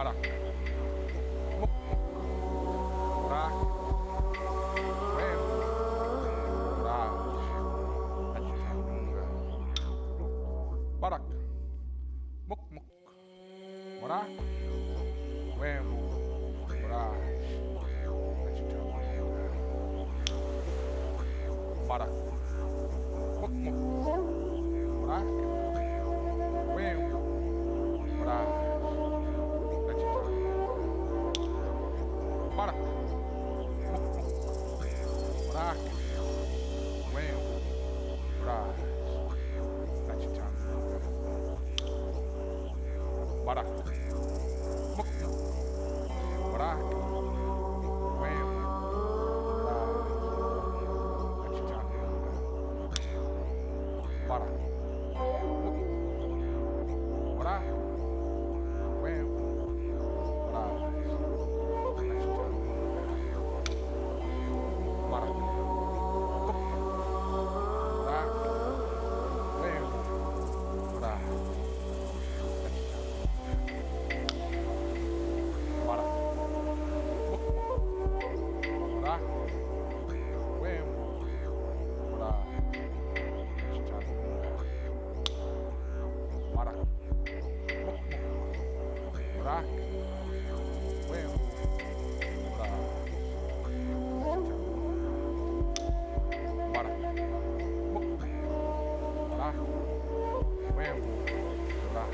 Barak. Muk. Rak. Wem. Rak. Achitanga. Barak. Muk muk. Rak. Wem. Rak. Achitanga. Barak. Muk muk. Rak. Wem. Rak. Barak. Muk muk. Rak. Wem. Rak. Achitanga. Barak. Muk muk. Rak. Wem. Rak. Achitanga. Barak. Muk muk. Rak. Wem. Rak. Barak. Muk muk. Rak. Wem. Rak. Barak. Muk muk. Rak. Wem. Rak. Barak. Muk muk. Rak. Wem. Rak. Barak. Muk muk. Rak. Wem. Rak.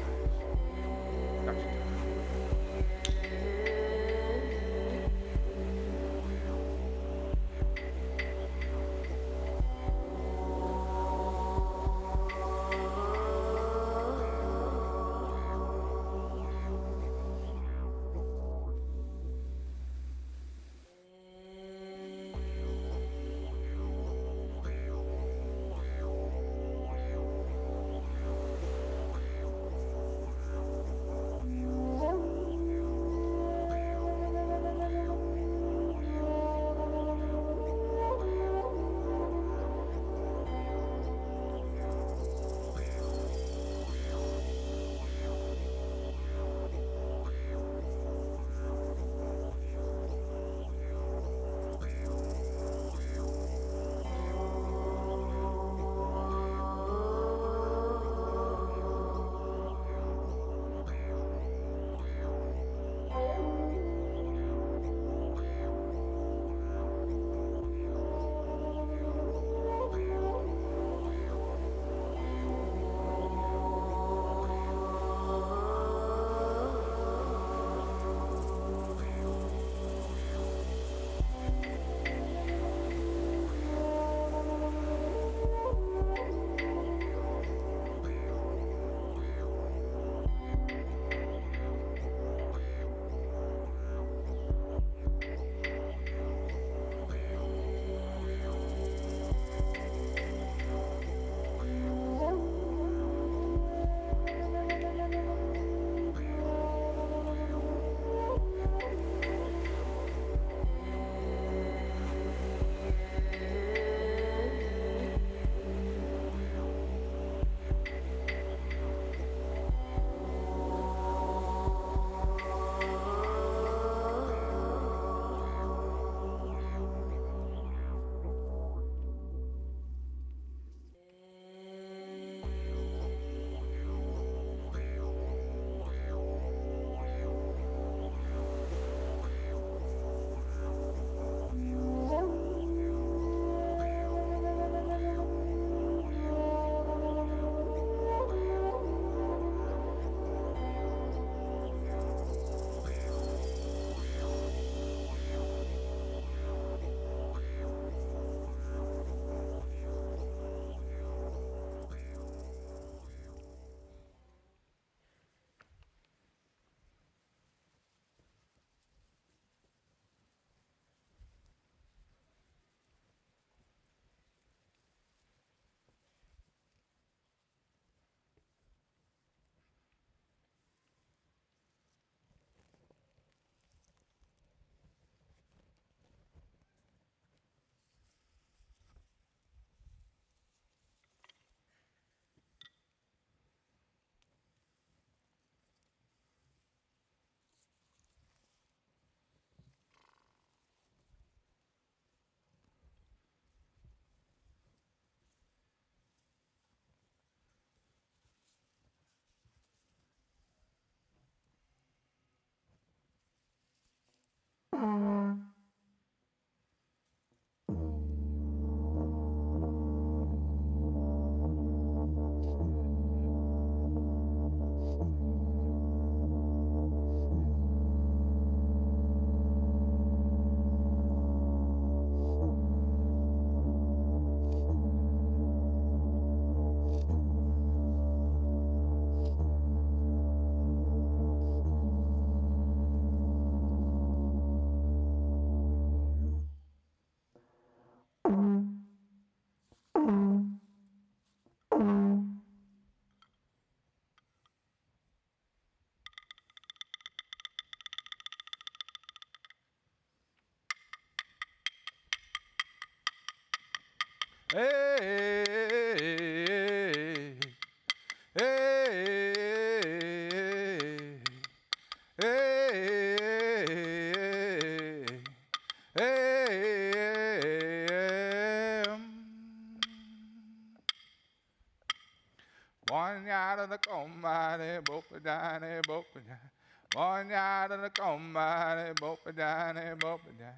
Bonyada the combine, bopadane, bopadane. Bonyada the combine, bopadane, bopadane.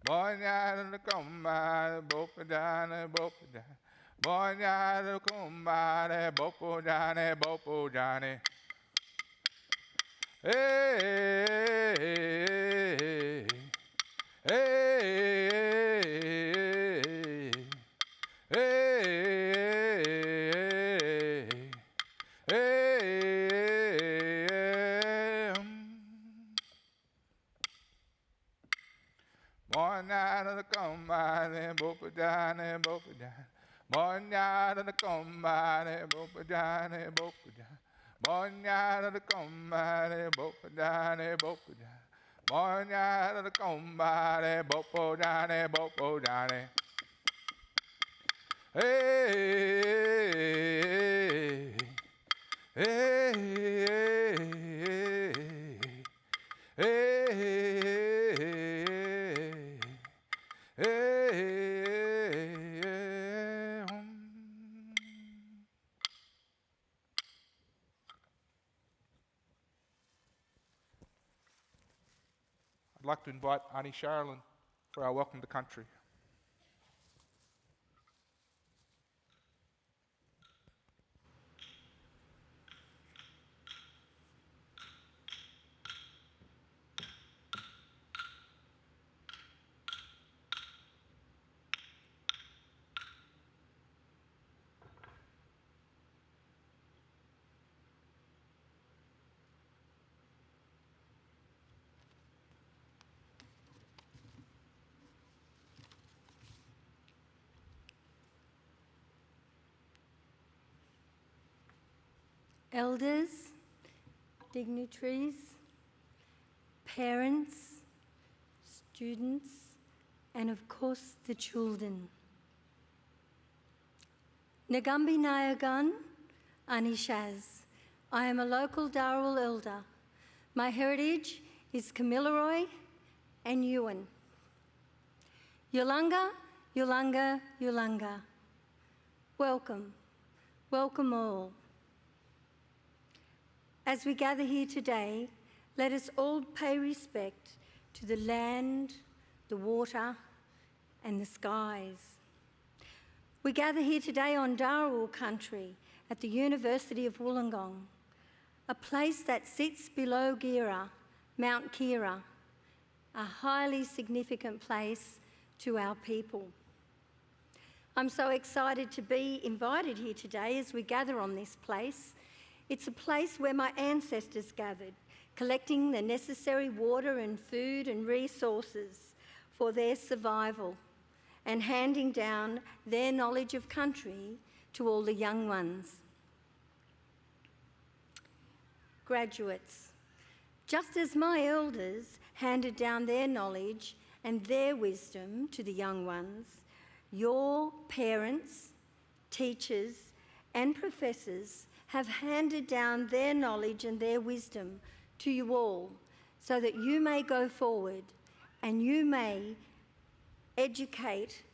Bonyada the combine, bopadane, bopadane. Bonyada the combine, bopadane, bopadane. Hey, hey, hey, one night of the combine, bopadane, bopadane. One night of the combine, bopadane, bopadane. One night of the combine, bopadane, bopadane. One night of the combine, bopadane, bopadane. Hey, hey, hey, hey, I'd like to invite Auntie Sherilyn for our welcome to country. Elders, dignitaries, parents, students, and of course the children. Nagambi Nayagan, Anishaz. I am a local Dharawal elder. My heritage is Kamilaroi and Yuan. Yulunga, Yulunga, Yulunga. Welcome, welcome all. As we gather here today, let us all pay respect to the land, the water, and the skies. We gather here today on Dharawal country at the University of Wollongong, a place that sits below Gira, Mount Kira, a highly significant place to our people. I'm so excited to be invited here today as we gather on this place. It's a place where my ancestors gathered, collecting the necessary water and food and resources for their survival and handing down their knowledge of country to all the young ones. Graduates, just as my elders handed down their knowledge and their wisdom to the young ones, your parents, teachers, and professors have handed down their knowledge and their wisdom to you all so that you may go forward and you may educate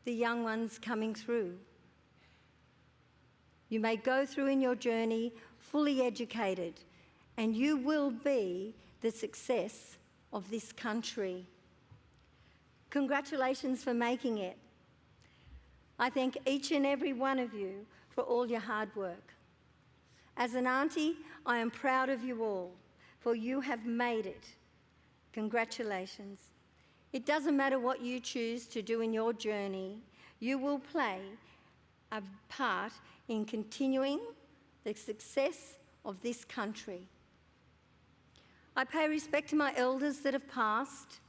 the young ones coming through. You may go through in your journey fully educated, and you will be the success of this country. Congratulations for making it. I thank each and every one of you for all your hard work. As an auntie, I am proud of you all, for you have made it. Congratulations. It doesn't matter what you choose to do in your journey, you will play a part in continuing the success of this country. I pay respect to my elders that have passed,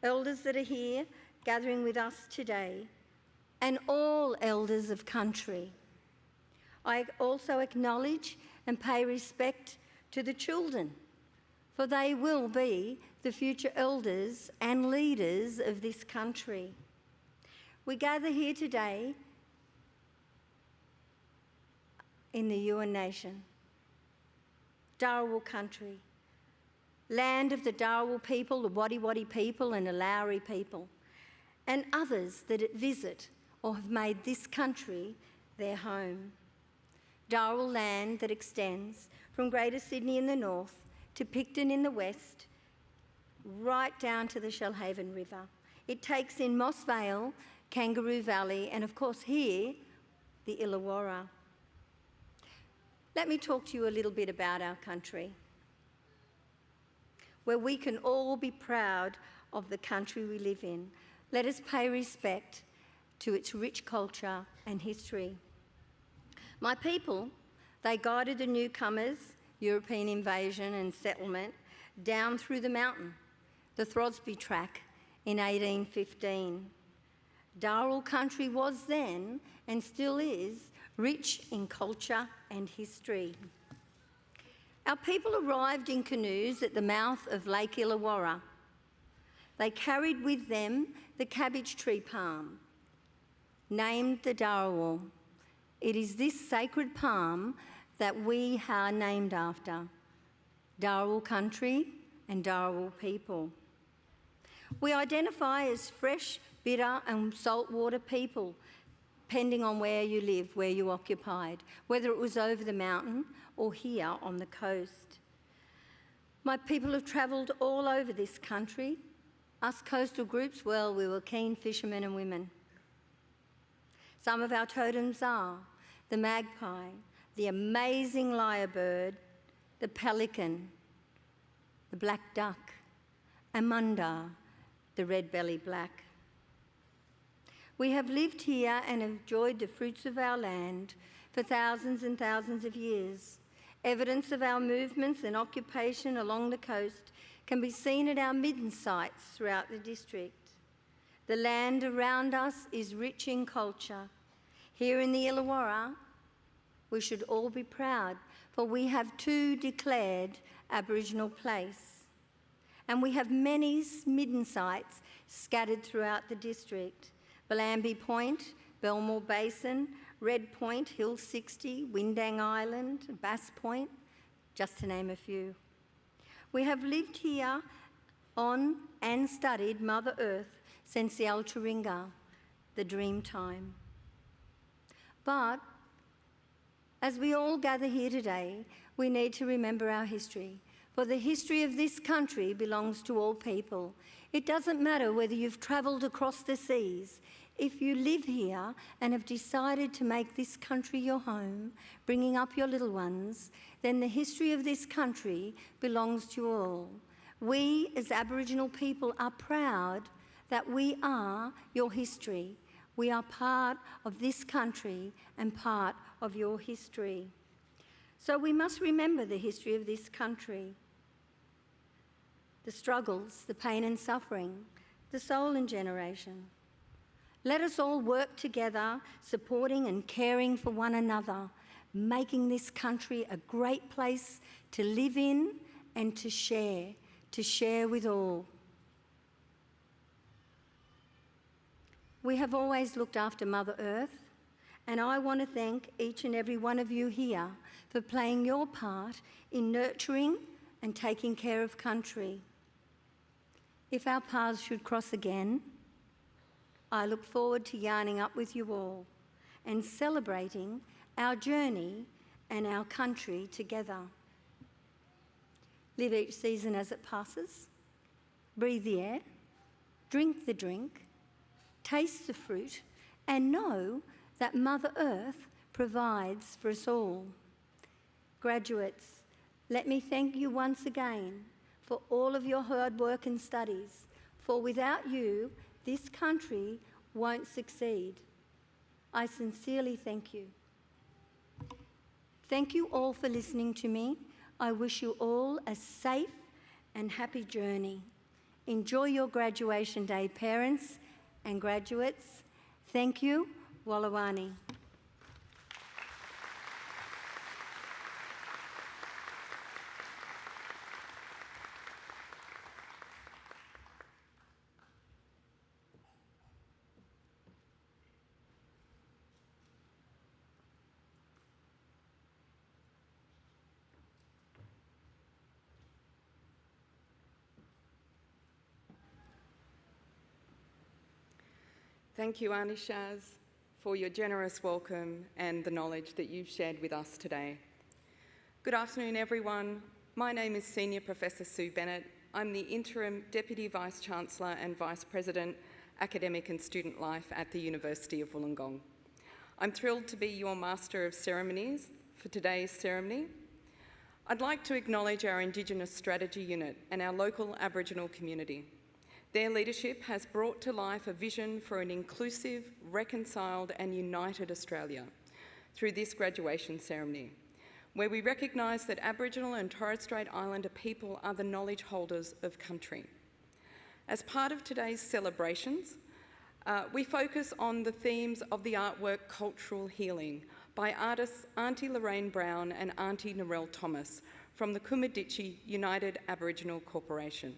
elders that are here gathering with us today, and all elders of country. I also acknowledge and pay respect to the children, for they will be the future elders and leaders of this country. We gather here today in the Yuin Nation, Dharawal country, land of the Dharawal people, the Wadi Wadi people and the Laori people, and others that visit or have made this country their home. Dharawal land that extends from Greater Sydney in the north to Picton in the west, right down to the Shellhaven River. It takes in Moss Vale, Kangaroo Valley, and of course here, the Illawarra. Let me talk to you a little bit about our country, where we can all be proud of the country we live in. Let us pay respect to its rich culture and history. My people, they guided the newcomers, European invasion and settlement, down through the mountain, the Throsby Track, in 1815. Dharawal country was then, and still is, rich in culture and history. Our people arrived in canoes at the mouth of Lake Illawarra. They carried with them the cabbage tree palm, named the Dharawal. It is this sacred palm that we are named after, Dharawal country and Dharawal people. We identify as fresh, bitter and saltwater people, depending on where you live, where you occupied, whether it was over the mountain or here on the coast. My people have travelled all over this country. Us coastal groups, well, we were keen fishermen and women. Some of our totems are the magpie, the amazing lyrebird, the pelican, the black duck, and munda, the red-bellied black. We have lived here and enjoyed the fruits of our land for thousands and thousands of years. Evidence of our movements and occupation along the coast can be seen at our midden sites throughout the district. The land around us is rich in culture. Here in the Illawarra, we should all be proud, for we have 2 declared Aboriginal places. And we have many midden sites scattered throughout the district. Bellambi Point, Belmore Basin, Red Point, Hill 60, Windang Island, Bass Point, just to name a few. We have lived here on and studied Mother Earth since the Alturinga, the dream time. But as we all gather here today, we need to remember our history, for the history of this country belongs to all people. It doesn't matter whether you've travelled across the seas. If you live here and have decided to make this country your home, bringing up your little ones, then the history of this country belongs to all. We, as Aboriginal people, are proud that we are your history. We are part of this country and part of your history. So we must remember the history of this country, the struggles, the pain and suffering, the soul and generation. Let us all work together, supporting and caring for one another, making this country a great place to live in and to share with all. We have always looked after Mother Earth, and I want to thank each and every one of you here for playing your part in nurturing and taking care of country. If our paths should cross again, I look forward to yarning up with you all and celebrating our journey and our country together. Live each season as it passes, breathe the air, drink the drink, taste the fruit, and know that Mother Earth provides for us all. Graduates, let me thank you once again for all of your hard work and studies, for without you, this country won't succeed. I sincerely thank you. Thank you all for listening to me. I wish you all a safe and happy journey. Enjoy your graduation day, parents and graduates. Thank you. Walawani. Thank you, Auntie Shaz, for your generous welcome and the knowledge that you've shared with us today. Good afternoon, everyone. My name is Senior Professor Sue Bennett. I'm the Interim Deputy Vice-Chancellor and Vice President, Academic and Student Life at the University of Wollongong. I'm thrilled to be your Master of Ceremonies for today's ceremony. I'd like to acknowledge our Indigenous Strategy Unit and our local Aboriginal community. Their leadership has brought to life a vision for an inclusive, reconciled and united Australia through this graduation ceremony, where we recognise that Aboriginal and Torres Strait Islander people are the knowledge holders of country. As part of today's celebrations, we focus on the themes of the artwork Cultural Healing by artists Auntie Lorraine Brown and Auntie Narelle Thomas from the Kumaditchi United Aboriginal Corporation.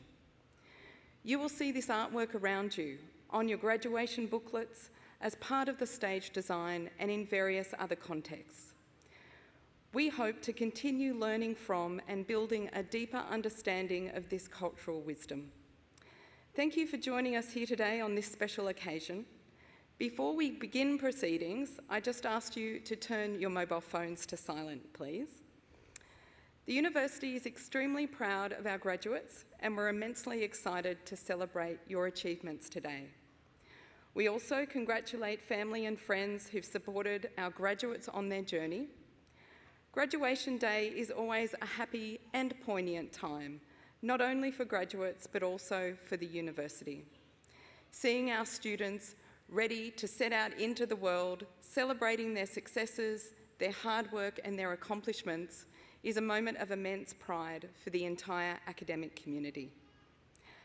You will see this artwork around you, on your graduation booklets, as part of the stage design and in various other contexts. We hope to continue learning from and building a deeper understanding of this cultural wisdom. Thank you for joining us here today on this special occasion. Before we begin proceedings, I just asked you to turn your mobile phones to silent, please. The University is extremely proud of our graduates and we're immensely excited to celebrate your achievements today. We also congratulate family and friends who've supported our graduates on their journey. Graduation Day is always a happy and poignant time, not only for graduates but also for the university. Seeing our students ready to set out into the world, celebrating their successes, their hard work and their accomplishments is a moment of immense pride for the entire academic community.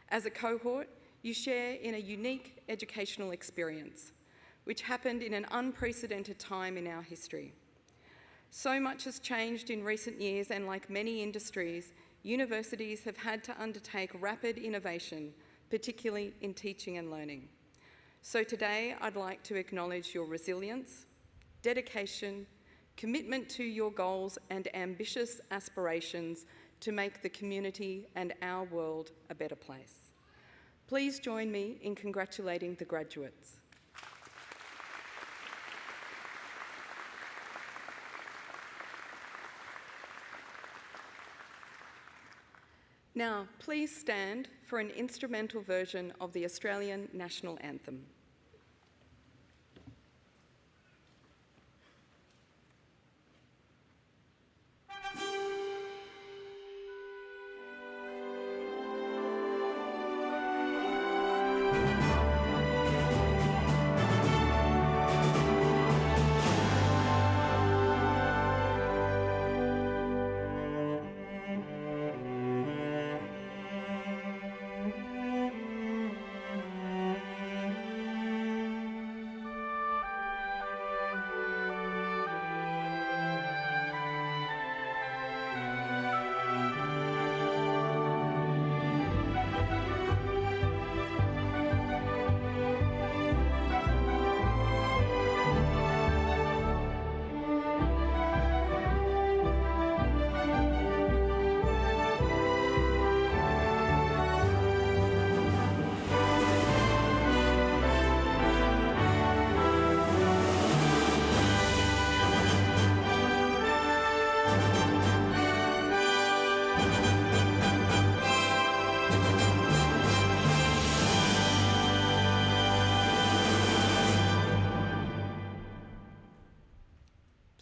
As a cohort, you share in a unique educational experience, which happened in an unprecedented time in our history. So much has changed in recent years, and like many industries, universities have had to undertake rapid innovation, particularly in teaching and learning. So today, I'd like to acknowledge your resilience, dedication, commitment to your goals and ambitious aspirations to make the community and our world a better place. Please join me in congratulating the graduates. Now, please stand for an instrumental version of the Australian National Anthem.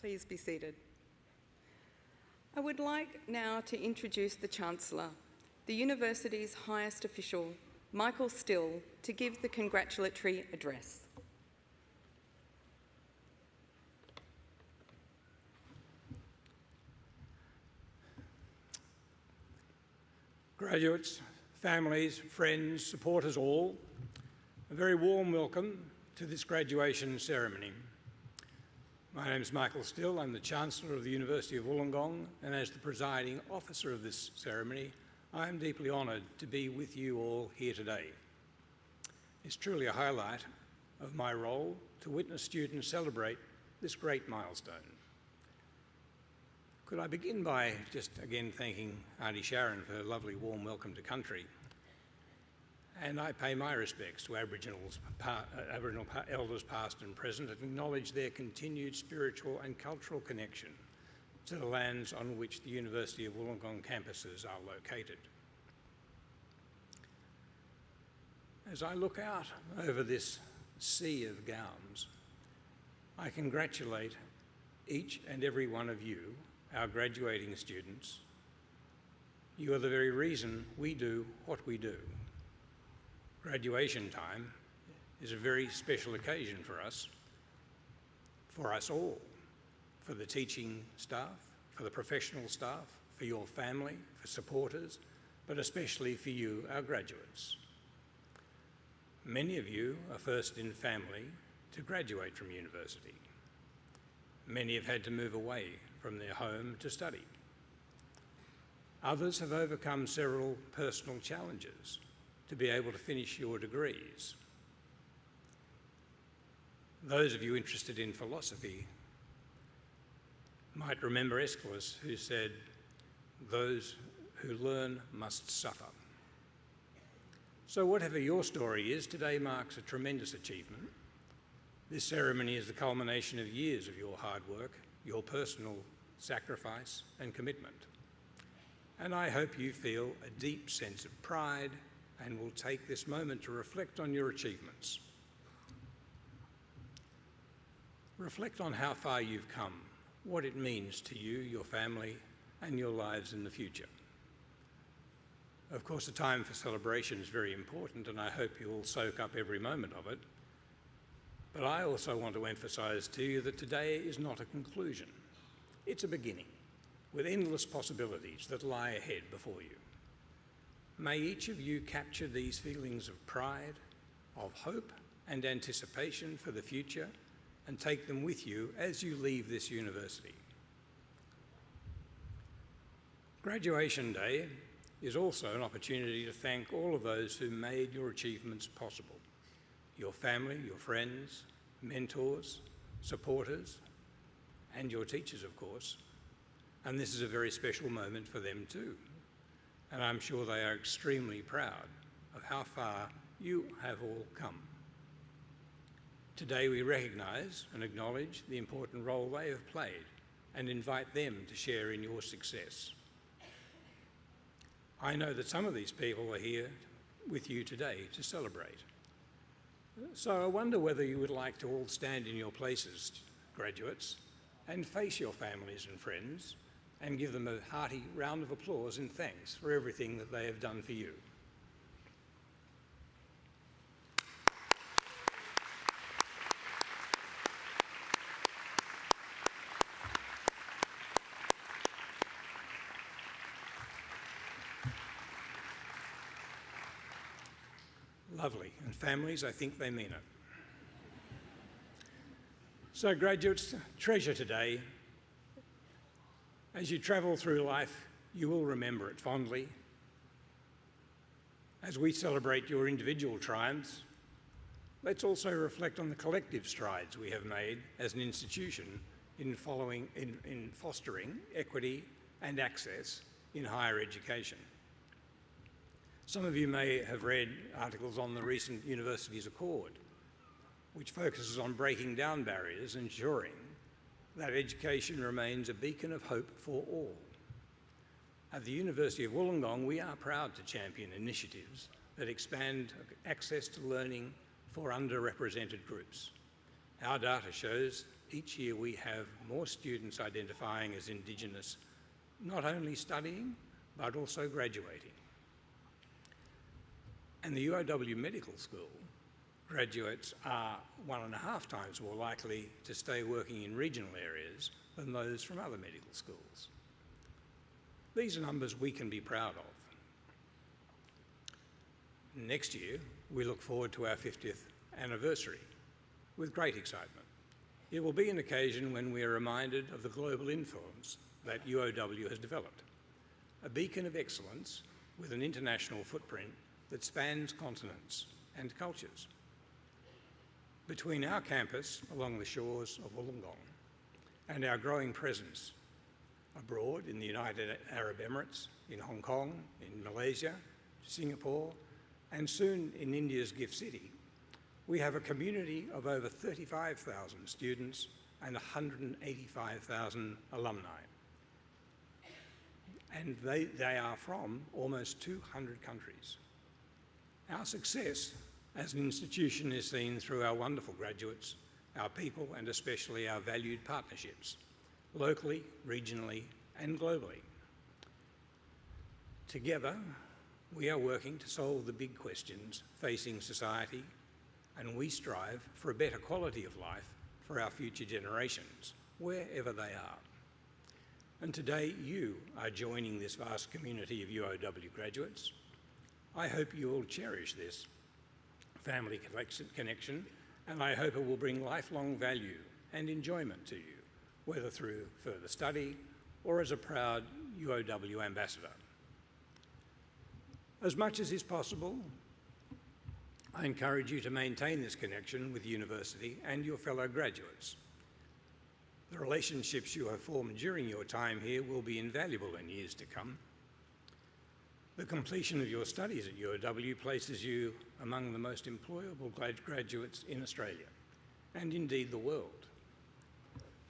Please be seated. I would like now to introduce the Chancellor, the University's highest official, Michael Still, to give the congratulatory address. Graduates, families, friends, supporters all, a very warm welcome to this graduation ceremony. My name is Michael Still. I'm the Chancellor of the University of Wollongong, and as the presiding officer of this ceremony, I am deeply honoured to be with you all here today. It's truly a highlight of my role to witness students celebrate this great milestone. Could I begin by just again thanking Auntie Sharon for her lovely warm welcome to country. and I pay my respects to Aboriginal elders past and present and acknowledge their continued spiritual and cultural connection to the lands on which the University of Wollongong campuses are located. As I look out over this sea of gowns, I congratulate each and every one of you, our graduating students. You are the very reason we do what we do. Graduation time is a very special occasion for us all, for the teaching staff, for the professional staff, for your family, for supporters, but especially for you, our graduates. Many of you are first in family to graduate from university. Many have had to move away from their home to study. Others have overcome several personal challenges to be able to finish your degrees. Those of you interested in philosophy might remember Aeschylus, who said, "Those who learn must suffer." So whatever your story is, today marks a tremendous achievement. This ceremony is the culmination of years of your hard work, your personal sacrifice and commitment. And I hope you feel a deep sense of pride and will take this moment to reflect on your achievements. Reflect on how far you've come, what it means to you, your family, and your lives in the future. Of course, the time for celebration is very important, and I hope you will soak up every moment of it. But I also want to emphasise to you that today is not a conclusion. It's a beginning, with endless possibilities that lie ahead before you. May each of you capture these feelings of pride, of hope and anticipation for the future and take them with you as you leave this university. Graduation Day is also an opportunity to thank all of those who made your achievements possible. Your family, your friends, mentors, supporters, and your teachers, of course. And this is a very special moment for them too. And I'm sure they are extremely proud of how far you have all come. Today we recognise and acknowledge the important role they have played and invite them to share in your success. I know that some of these people are here with you today to celebrate. So I wonder whether you would like to all stand in your places, graduates, and face your families and friends and give them a hearty round of applause and thanks for everything that they have done for you. Lovely. And families, I think they mean it. So graduates, treasure today. As you travel through life, you will remember it fondly. As we celebrate your individual triumphs, let's also reflect on the collective strides we have made as an institution in fostering equity and access in higher education. Some of you may have read articles on the recent Universities Accord, which focuses on breaking down barriers and ensuring that education remains a beacon of hope for all. At the University of Wollongong, we are proud to champion initiatives that expand access to learning for underrepresented groups. Our data shows each year we have more students identifying as Indigenous, not only studying, but also graduating. And the UOW Medical School graduates are 1.5 times more likely to stay working in regional areas than those from other medical schools. These are numbers we can be proud of. Next year, we look forward to our 50th anniversary with great excitement. It will be an occasion when we are reminded of the global influence that UOW has developed, a beacon of excellence with an international footprint that spans continents and cultures. Between our campus along the shores of Wollongong and our growing presence abroad in the United Arab Emirates, in Hong Kong, in Malaysia, Singapore, and soon in India's Gift City, we have a community of over 35,000 students and 185,000 alumni. And they are from almost 200 countries. Our success as an institution is seen through our wonderful graduates, our people, and especially our valued partnerships, locally, regionally, and globally. Together, we are working to solve the big questions facing society, and we strive for a better quality of life for our future generations, wherever they are. And today, you are joining this vast community of UOW graduates. I hope you will cherish this family connection, and I hope it will bring lifelong value and enjoyment to you, whether through further study or as a proud UOW ambassador. As much as is possible, I encourage you to maintain this connection with the university and your fellow graduates. The relationships you have formed during your time here will be invaluable in years to come. The completion of your studies at UOW places you among the most employable graduates in Australia, and indeed the world.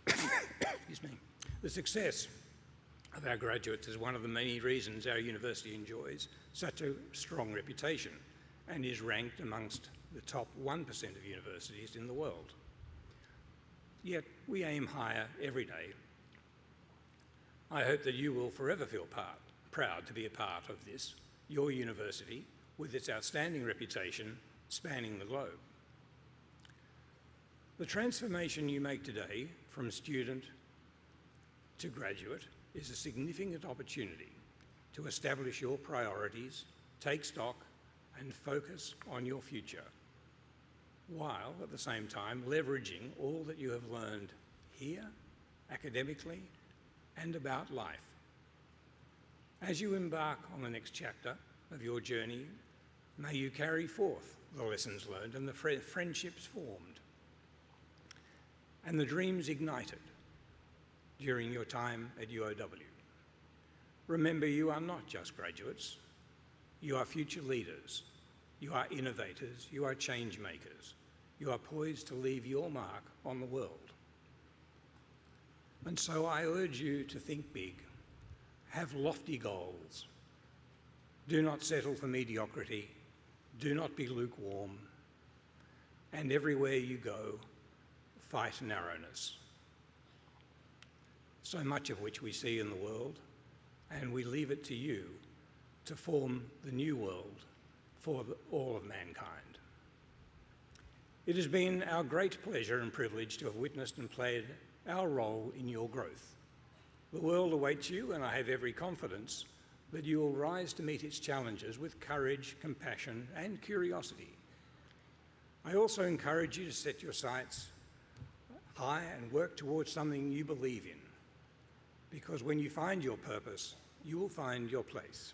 Excuse me. The success of our graduates is one of the many reasons our university enjoys such a strong reputation and is ranked amongst the top 1% of universities in the world. Yet we aim higher every day. I hope that you will forever feel proud to be a part of this, your university, with its outstanding reputation spanning the globe. The transformation you make today from student to graduate is a significant opportunity to establish your priorities, take stock, and focus on your future, while at the same time leveraging all that you have learned here, academically, and about life. As you embark on the next chapter of your journey, may you carry forth the lessons learned and the friendships formed and the dreams ignited during your time at UOW. Remember, you are not just graduates. You are future leaders. You are innovators. You are change makers. You are poised to leave your mark on the world. And so I urge you to think big. Have lofty goals. Do not settle for mediocrity. Do not be lukewarm. And everywhere you go, fight narrowness. So much of which we see in the world, and we leave it to you to form the new world for all of mankind. It has been our great pleasure and privilege to have witnessed and played our role in your growth. The world awaits you, and I have every confidence that you will rise to meet its challenges with courage, compassion, and curiosity. I also encourage you to set your sights high and work towards something you believe in, because when you find your purpose, you will find your place.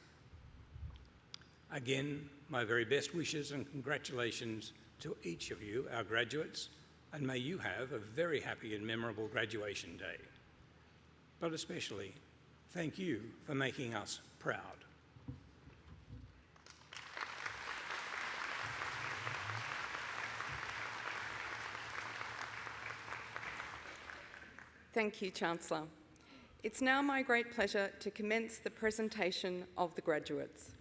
Again, my very best wishes and congratulations to each of you, our graduates, and may you have a very happy and memorable graduation day. But especially, thank you for making us proud. Thank you, Chancellor. It's now my great pleasure to commence the presentation of the graduates.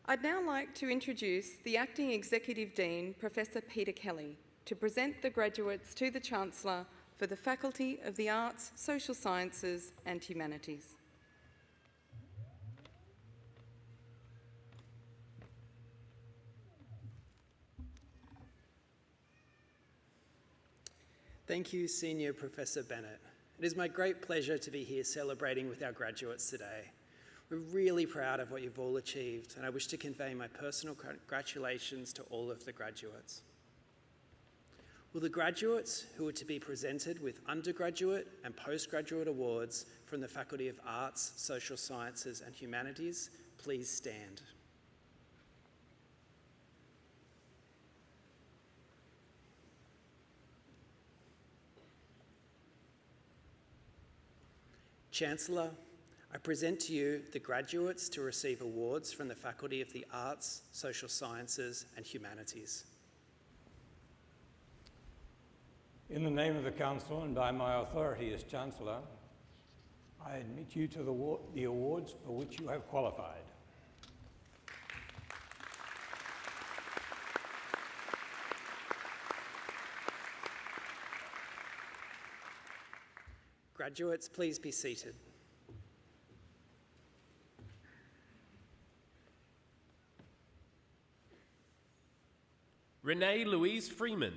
I'd now like to introduce the Acting Executive Dean, Professor Peter Kelly, to present the graduates to the Chancellor for the Faculty of the Arts, Social Sciences and Humanities. Thank you, Senior Professor Bennett. It is my great pleasure to be here celebrating with our graduates today. We're really proud of what you've all achieved, and I wish to convey my personal congratulations to all of the graduates. Will the graduates who are to be presented with undergraduate and postgraduate awards from the Faculty of Arts, Social Sciences and Humanities please stand? Chancellor, I present to you the graduates to receive awards from the Faculty of the Arts, Social Sciences and Humanities. In the name of the Council and by my authority as Chancellor, I admit you to the awards for which you have qualified. Graduates, please be seated. Renee Louise Freeman.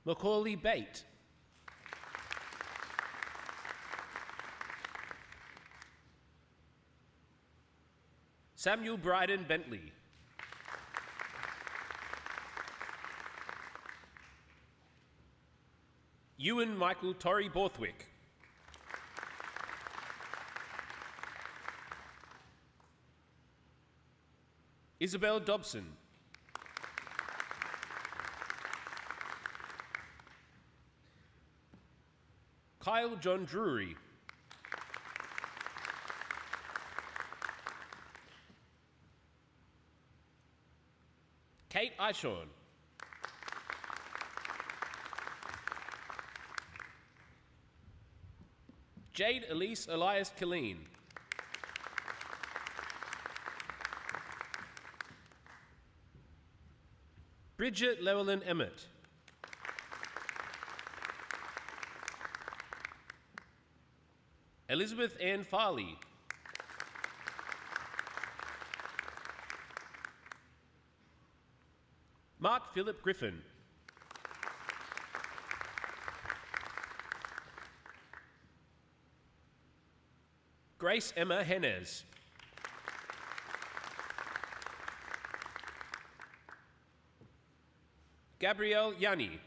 Macaulay Bate. Samuel Bryden Bentley. Ewan Michael Torrey Borthwick. Isabel Dobson. Kyle John Drury. Kate Ishorn. Jade Elise Elias Killeen. Bridget Llewellyn Emmett. Elizabeth Ann Farley. Mark Philip Griffin. Grace Emma Henez. Gabrielle Yanni.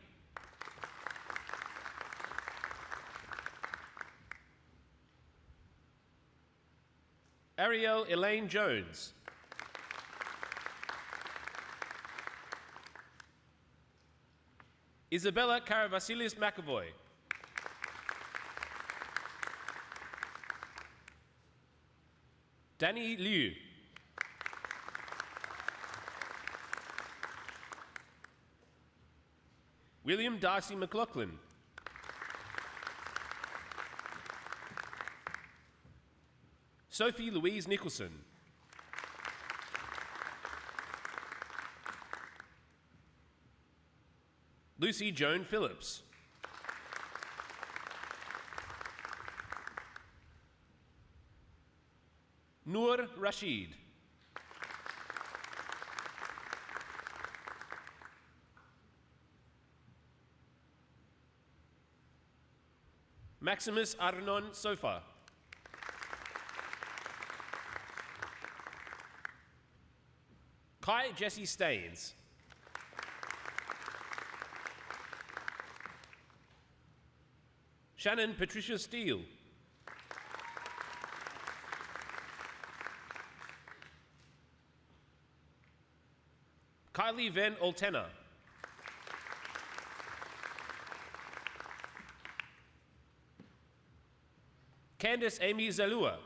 Ariel Elaine Jones. Isabella Karavasilis McAvoy. Danny Liu. William Darcy McLaughlin. Sophie Louise Nicholson. Lucy Joan Phillips. Noor Rashid. Maximus Arnon Sofa. Kai Jesse Staines. Shannon Patricia Steele. Kylie Van Oltena. Candice Amy Zalua.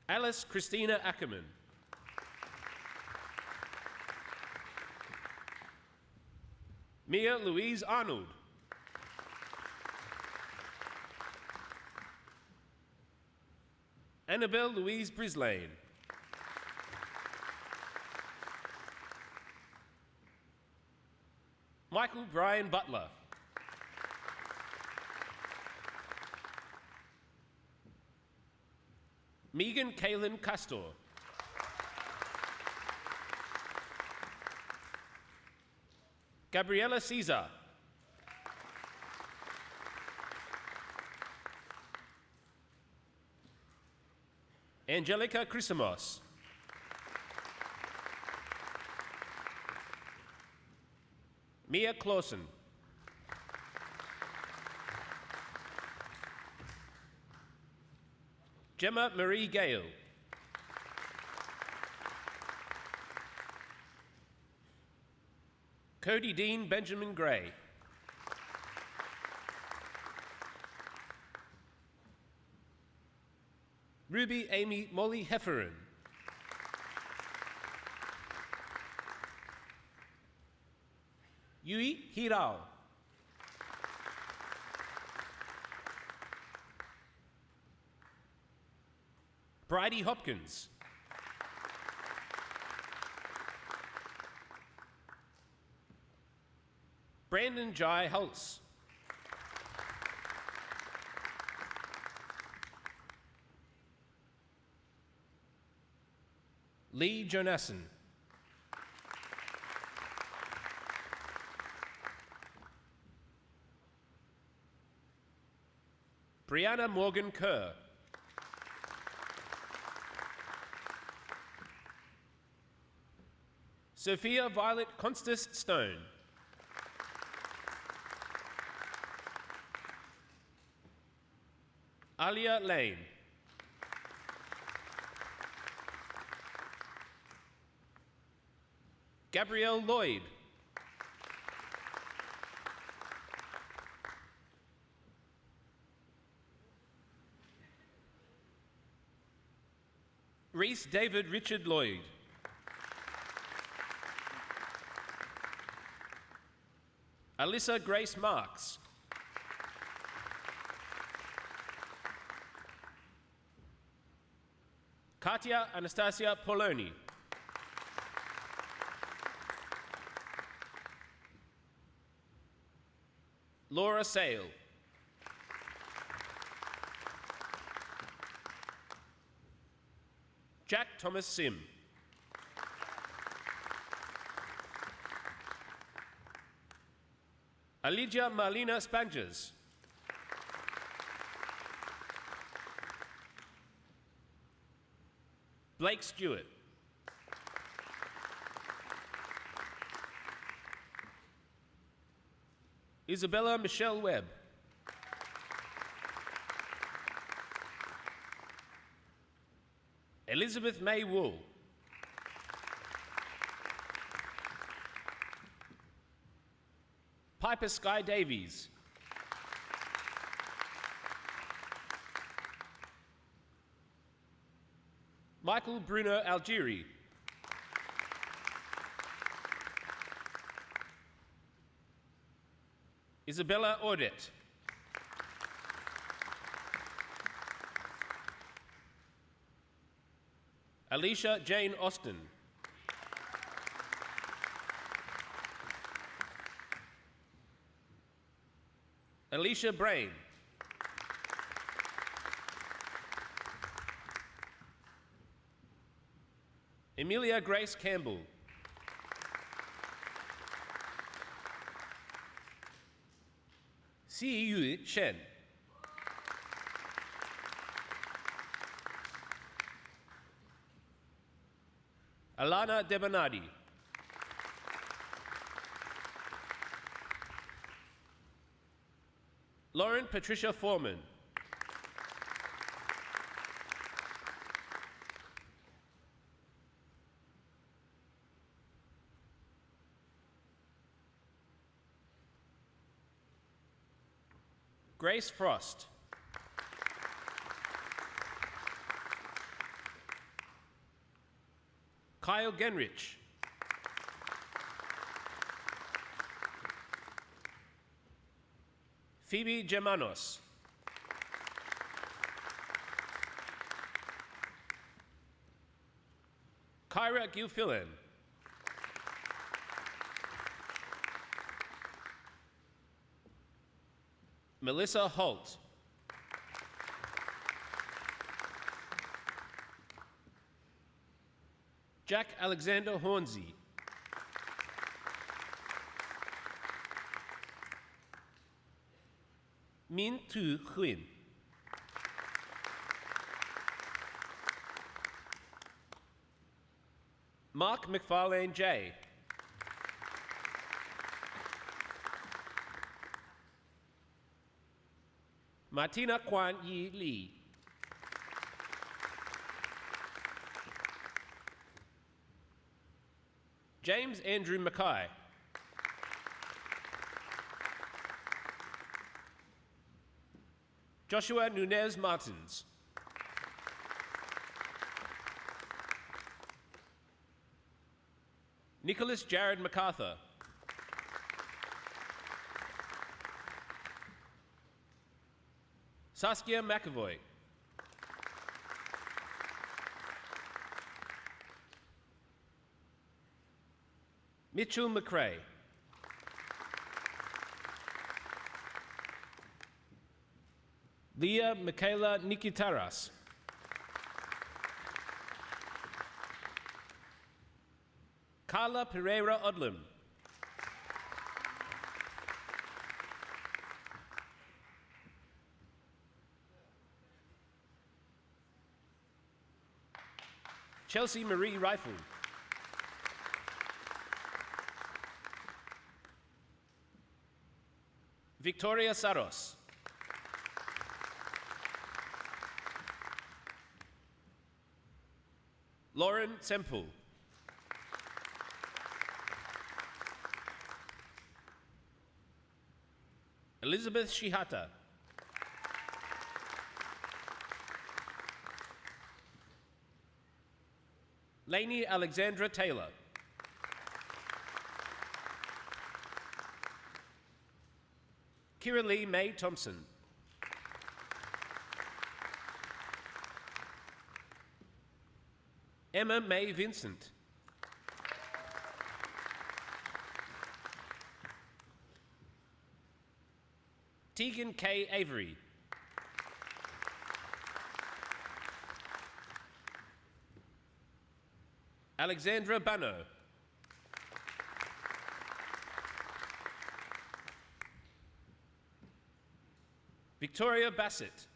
Alice Christina Ackerman. Mia Louise Arnold. Annabelle Louise Brislane. Michael Brian Butler. Megan Kaylin Castor. Gabriella Caesar. Angelica Chrysomos. Mia Clausen. Gemma Marie Gale. Cody Dean Benjamin Gray. Ruby Amy Molly Hefferon. Yui Hirao. Bridie Hopkins. Brandon Jai Hulse. Lee Jonasson. Brianna Morgan Kerr. Sophia Violet Constas Stone. Alia Lane. Gabrielle Lloyd. Reese David Richard Lloyd. Alyssa Grace Marks. Katia Anastasia Poloni. Laura Sale. Jack Thomas Sim. Alicia Marlena Spanges. Blake Stewart. Isabella Michelle Webb. Elizabeth May Wool. Piper Sky Davies. Michael Bruno Algieri. Isabella Audet. Alicia Jane Austin. Alicia Brain. Emilia Grace Campbell. Siyu Shen. Alana Debanadi. Lauren Patricia Foreman. Grace Frost. Kyle Genrich. Phoebe Germanos. Kyra Gilfillan. Melissa Holt. Jack Alexander Hornsey. Min Tu Huynh. Mark McFarlane J. Martina Kwan Yi Lee. James Andrew Mackay. Joshua Nunez Martins. Nicholas Jared MacArthur. Saskia McAvoy. Mitchell McRae. Leah Michaela Nikitaras. Carla Pereira Odlum. Chelsea Marie Rifle. Victoria Saros. Lauren Semple. Elizabeth Shihata. Lainey Alexandra Taylor. Kira Lee May Thompson. Emma May Vincent. Tegan K. Avery. Alexandra Bano. Victoria Bassett.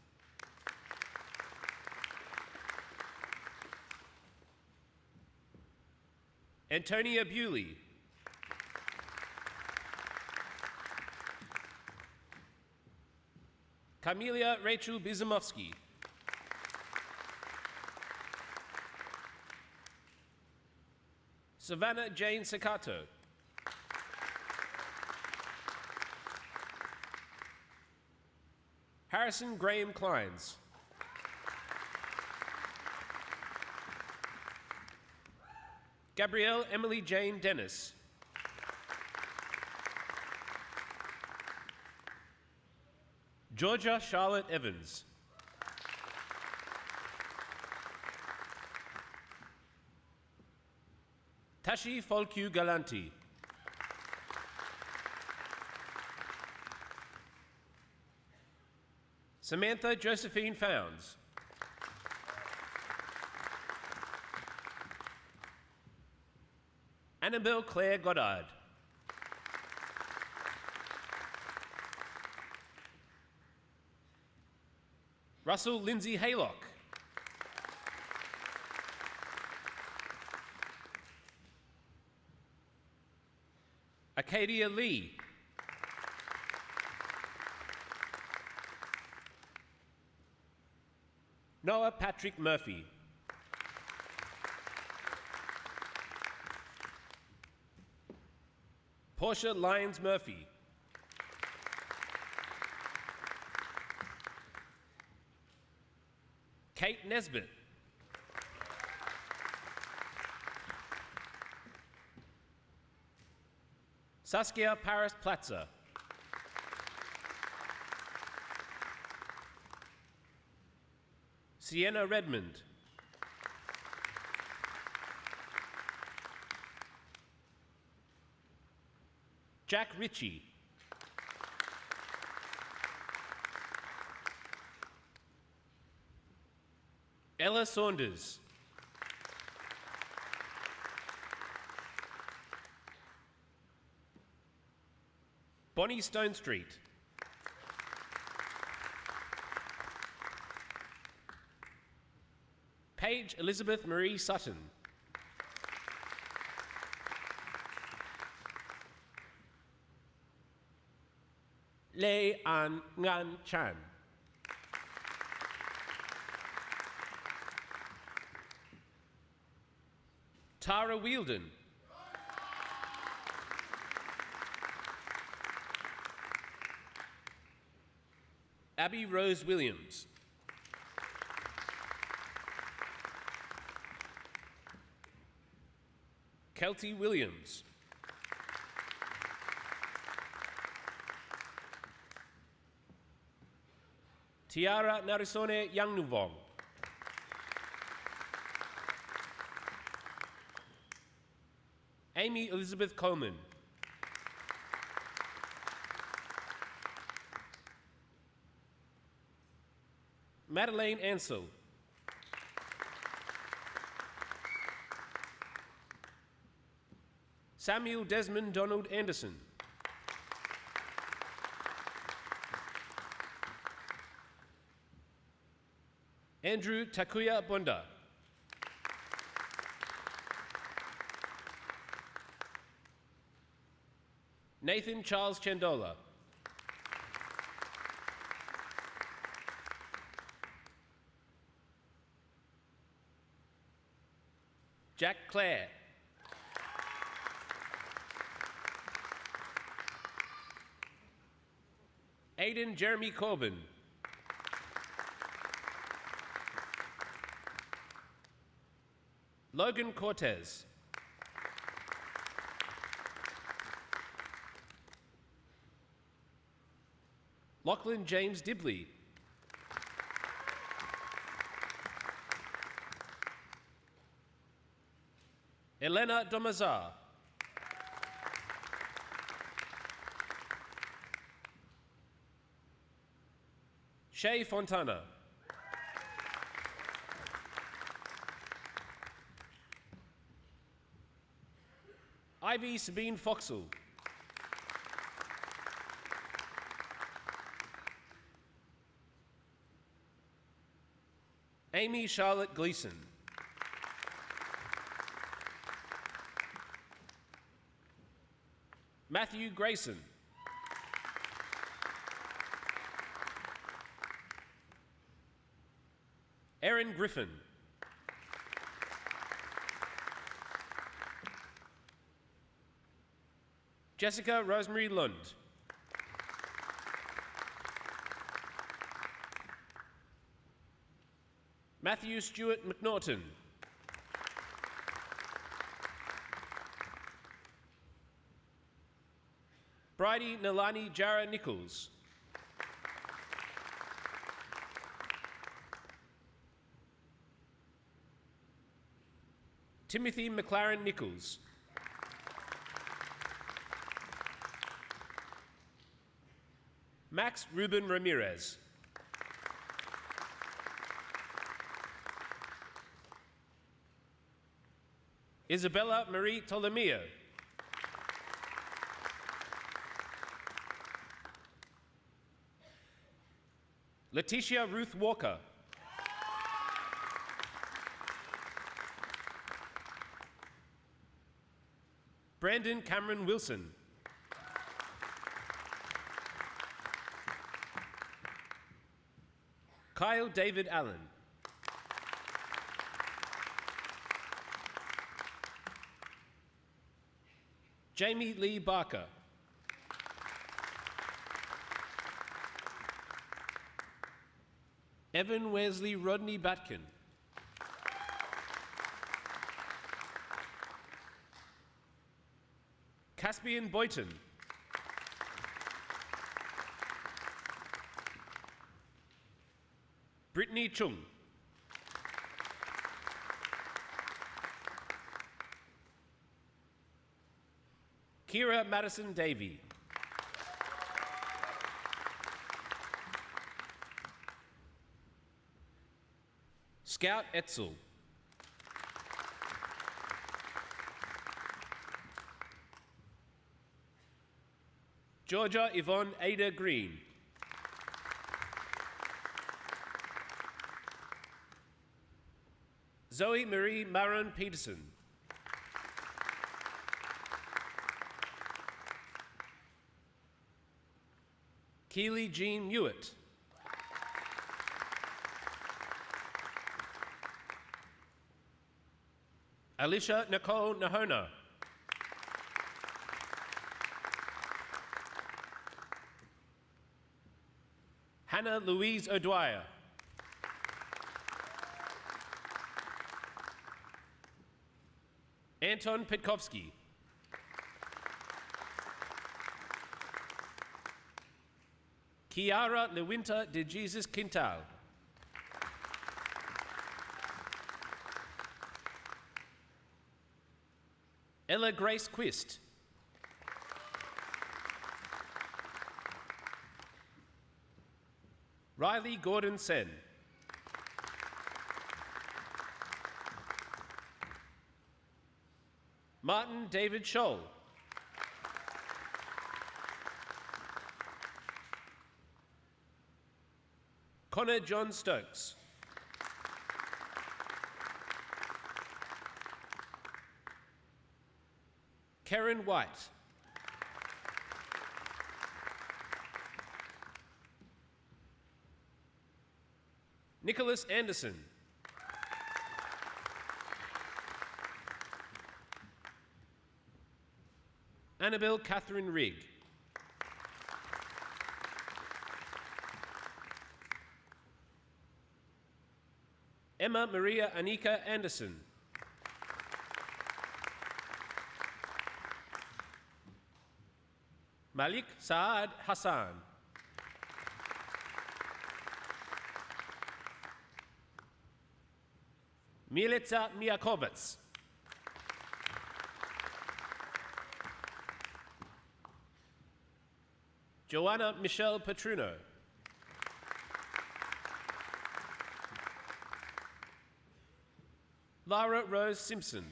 Antonia Bewley. Camelia Rachel Bizamovsky. Savannah Jane Sakato. Harrison Graham Clines. Gabrielle Emily Jane Dennis. Georgia Charlotte Evans. Tashi Folku Galanti. Samantha Josephine Founds. Annabelle Claire Goddard. Russell Lindsay Haylock. Acadia Lee. Noah Patrick Murphy. Portia Lyons Murphy. Kate Nesbitt. Saskia Paris Platzer. Sienna Redmond. Jack Ritchie. Ella Saunders. Bonnie Stone Street. Paige Elizabeth Marie Sutton. Lei An Ngan Chan. Tara Wheeldon. Abby Rose Williams. Kelty Williams. Tiara Narisone Yangnuvong. Amy Elizabeth Coleman. Madeleine Ansell. Samuel Desmond Donald Anderson. Andrew Takuya Bonda. Nathan Charles Chandola. Jack Clare. Aidan Jeremy Corbin. Logan Cortez. Lachlan James Dibley. Elena Domazar. Shay Fontana. Ivy Sabine Foxall. Amy Charlotte Gleason. Matthew Grayson. Erin Griffin. Jessica Rosemary Lund. Matthew Stewart McNaughton. Bridie Nalani Jara Nichols. Timothy McLaren Nichols. Max Ruben Ramirez. Isabella Marie Tolomeo. Letitia Ruth Walker. Brandon Cameron Wilson. Kyle David Allen. Jamie Lee Barker. Evan Wesley Rodney Batkin. Caspian Boyton. Brittany Chung. Kira Madison Davey. Scout Etzel. Georgia Yvonne Ada Green. Zoe Marie Maron Peterson. Keely Jean Hewitt. Alicia Nicole Nahona. Hannah Anna Louise O'Dwyer. Anton Petkovsky. Kiara Lewinta de Jesus Quintal. Ella Grace Quist. Riley Gordon Sen. Martin David Scholl. Connor John Stokes. Karen White. Nicholas Anderson. Annabelle Catherine Rigg. Emma Maria Anika Anderson. Malik Saad Hassan. Milica Miakovets. Joanna Michelle Petruno. Lara Rose Simpson.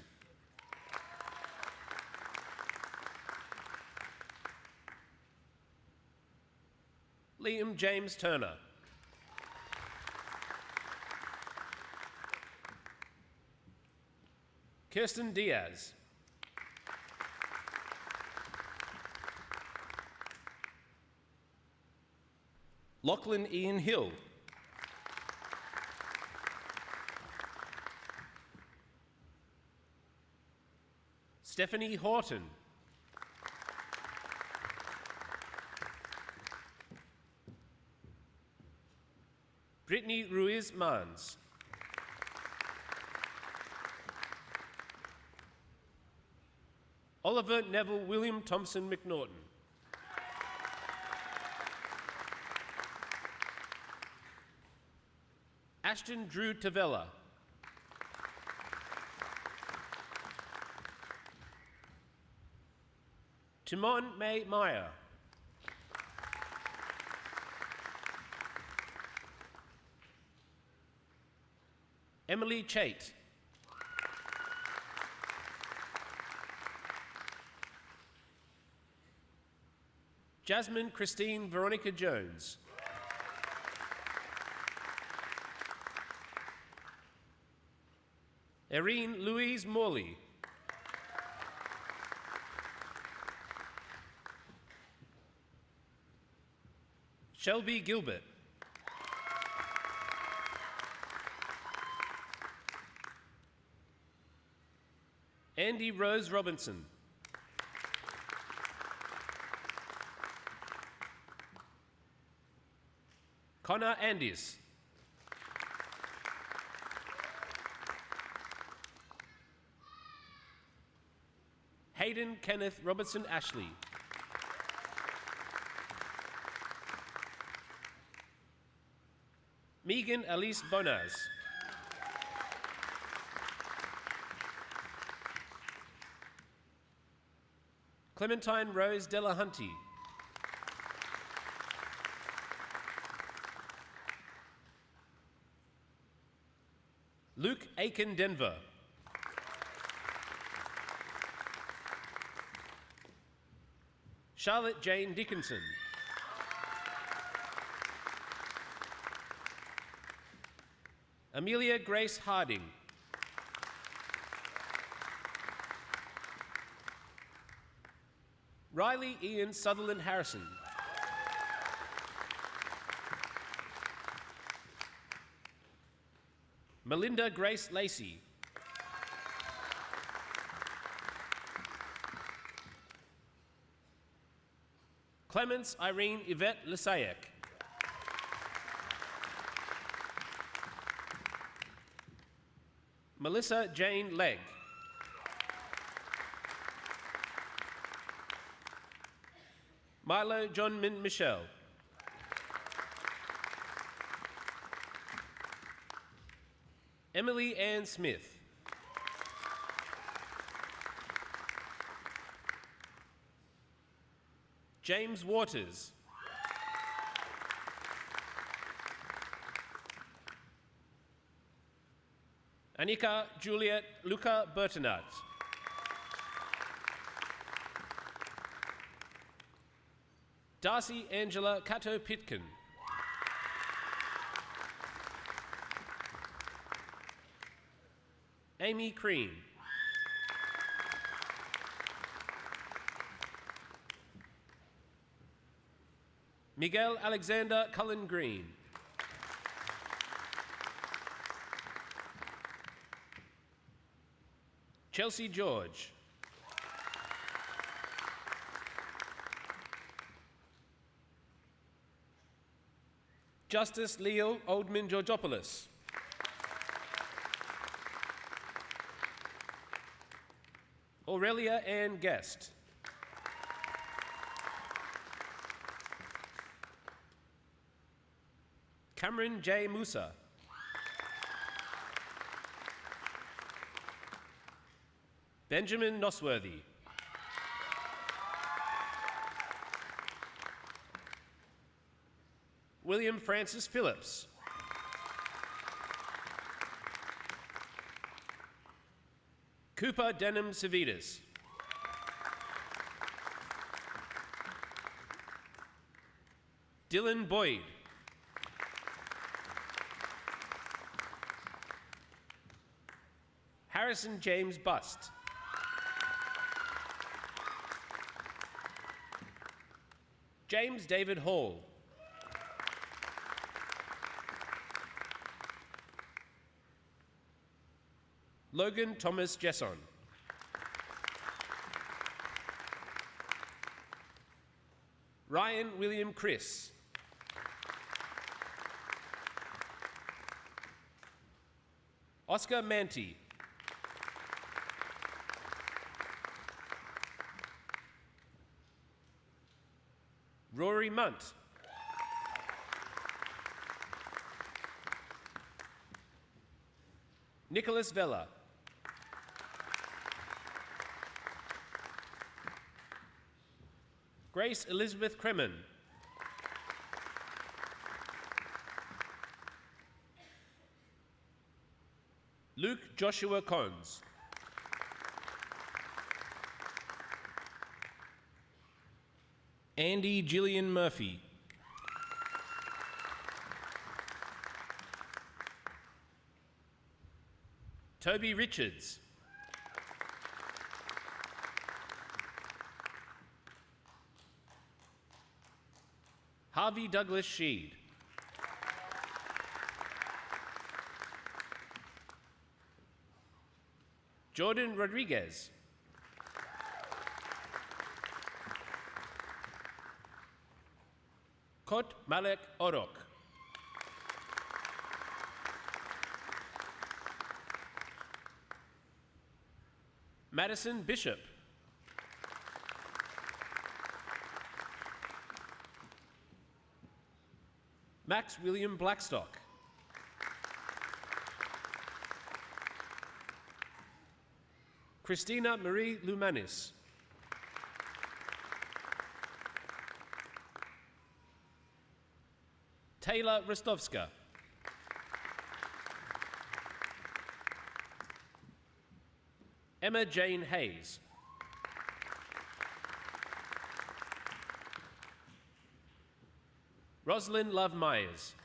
Liam James Turner. Kirsten Diaz. Lachlan Ian Hill. Stephanie Horton. Brittany Ruiz Mans. Oliver Neville William Thompson McNaughton. Ashton Drew Tavella. Timon May Meyer. Emily Chait. Jasmine Christine Veronica Jones. Erin Louise Morley. Shelby Gilbert. Andy Rose Robinson. Connor Andis. Hayden Kenneth Robertson Ashley. Megan Alice Bonaz. Clementine Rose Delahunty. Luke Aiken Denver. Charlotte Jane Dickinson. Amelia Grace Harding. Riley Ian Sutherland Harrison. Melinda Grace Lacey. Clements Irene Yvette Lisayek. Melissa Jane Legg. Milo John Min Michelle. Emily Ann Smith. James Waters. Anika Juliet Luca Bertinat. Darcy Angela Cato Pitkin. Amy Cream. Miguel Alexander Cullen Green. Chelsea George. Justice Leo Oldman Georgopoulos. Aurelia Ann Guest. Cameron J. Musa. Benjamin Nosworthy. William Francis Phillips. Cooper Denham Savitas. Dylan Boyd. Harrison James Bust. James David Hall. Logan Thomas Jesson. Ryan William Chris. Oscar Manti. Rory Munt. Nicholas Vella. Grace Elizabeth Kremen. Luke Joshua Cons. Andy Gillian Murphy. Toby Richards. Harvey Douglas Sheed. Jordan Rodriguez. Kot Malek Orok. Madison Bishop. Max William Blackstock. Christina Marie Lumanis. Taylor Rostovska. Emma Jane Hayes. Rosalind Love Myers.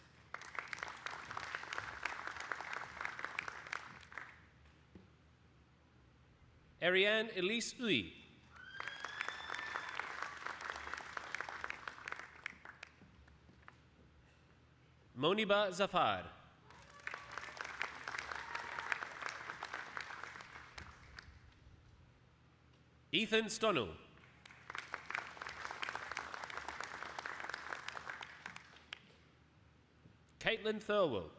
Ariane Elise Uy. Moniba Zafar. Ethan Stonnell. Caitlin Thirlwell.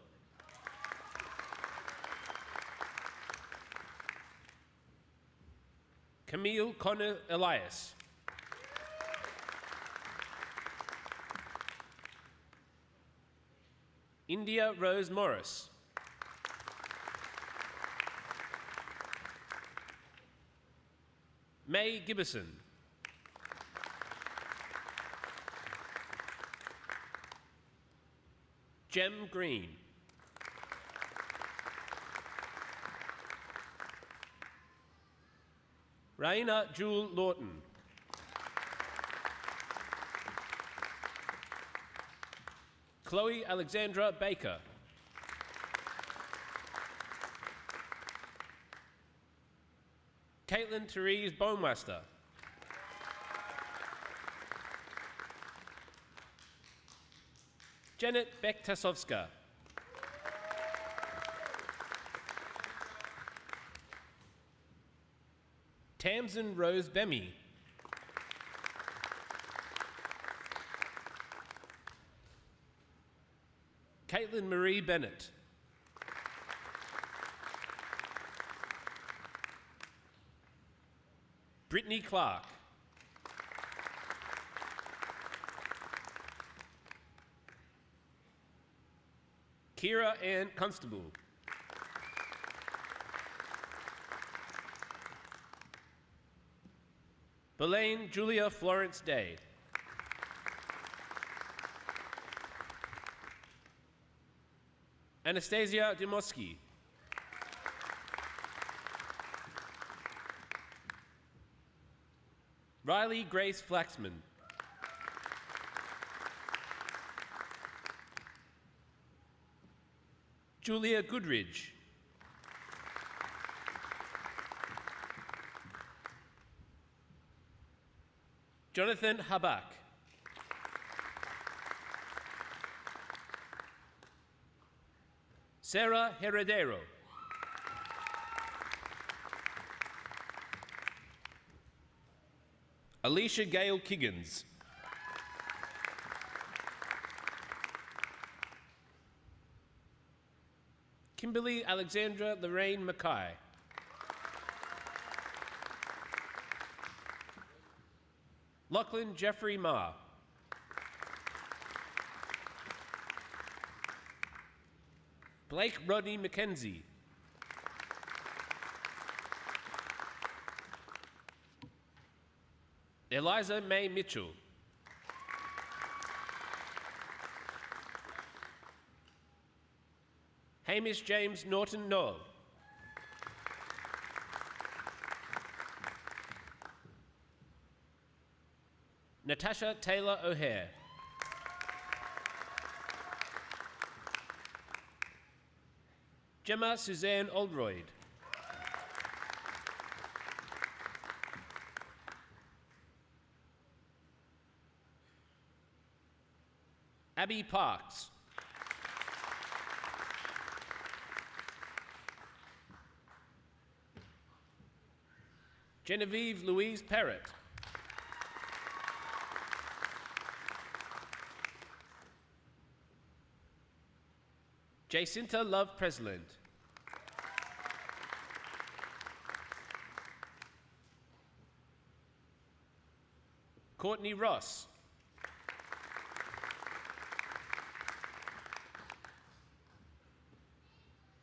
Camille Connor Elias. India Rose Morris. May Gibbison. Jem Green. Raina Jewel Lawton. Chloe Alexandra Baker. Caitlin Therese Bonemaster. Janet Beck-Tasovska. Tamsin Rose Bemmy. Caitlin Marie Bennett. Brittany Clark. Kira Ann Constable. Belaine Julia Florence Day. Anastasia Dimoski. Riley Grace Flaxman. Julia Goodridge. Jonathan Habak. Sarah Heredero. Alicia Gale Kiggins. Kimberly Alexandra Lorraine Mackay. Lachlan Jeffrey Ma. Blake Rodney McKenzie. Eliza May Mitchell. Hamish James Norton Noel. Natasha Taylor O'Hare. Gemma Suzanne Oldroyd. Abby Parks. Genevieve Louise Parrott. Jacinta Love Presland. Courtney Ross.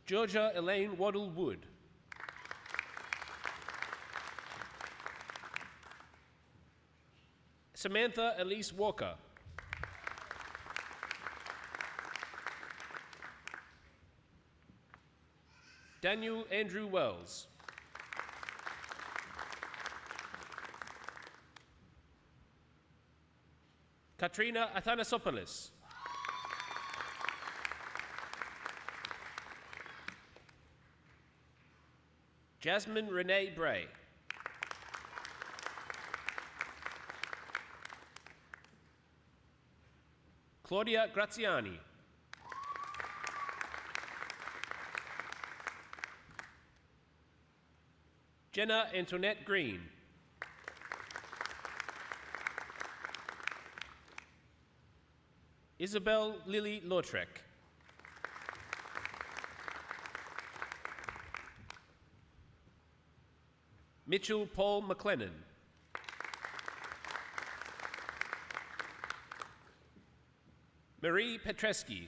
Georgia Elaine Waddle Wood. Samantha Elise Walker. Daniel Andrew Wells. Katrina Athanasopoulos. Jasmine Renee Bray. Claudia Graziani. Jenna Antoinette Green. Isabel Lily Lautrec. Mitchell Paul McLennan. Marie Petrescu.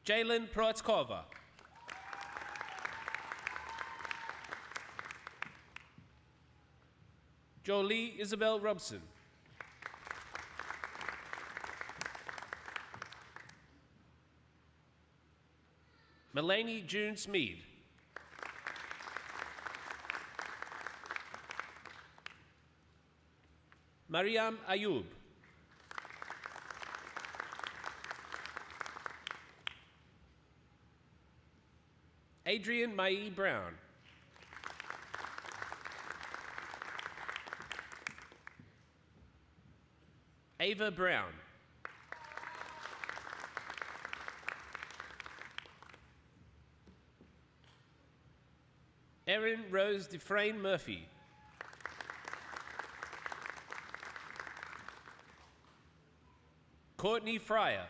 Jalen Proatskova. Jolie Isabel Robson. Melanie June Smead. Mariam Ayoub. Adrian Mai Brown. Ava Brown. Erin Rose Dufresne Murphy. Courtney Fryer.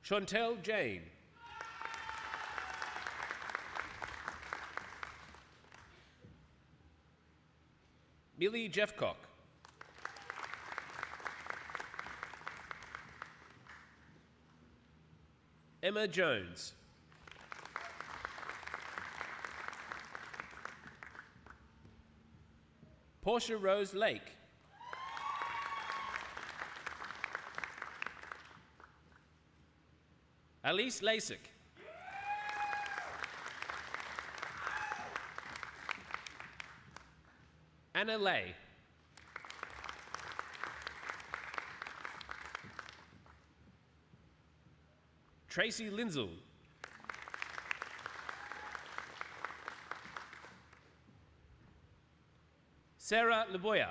Chantel Jane. Millie Jeffcock. Emma Jones. Portia Rose Lake. Alice Lasik. Anna Lay. Tracy Linzel. Sarah Leboya.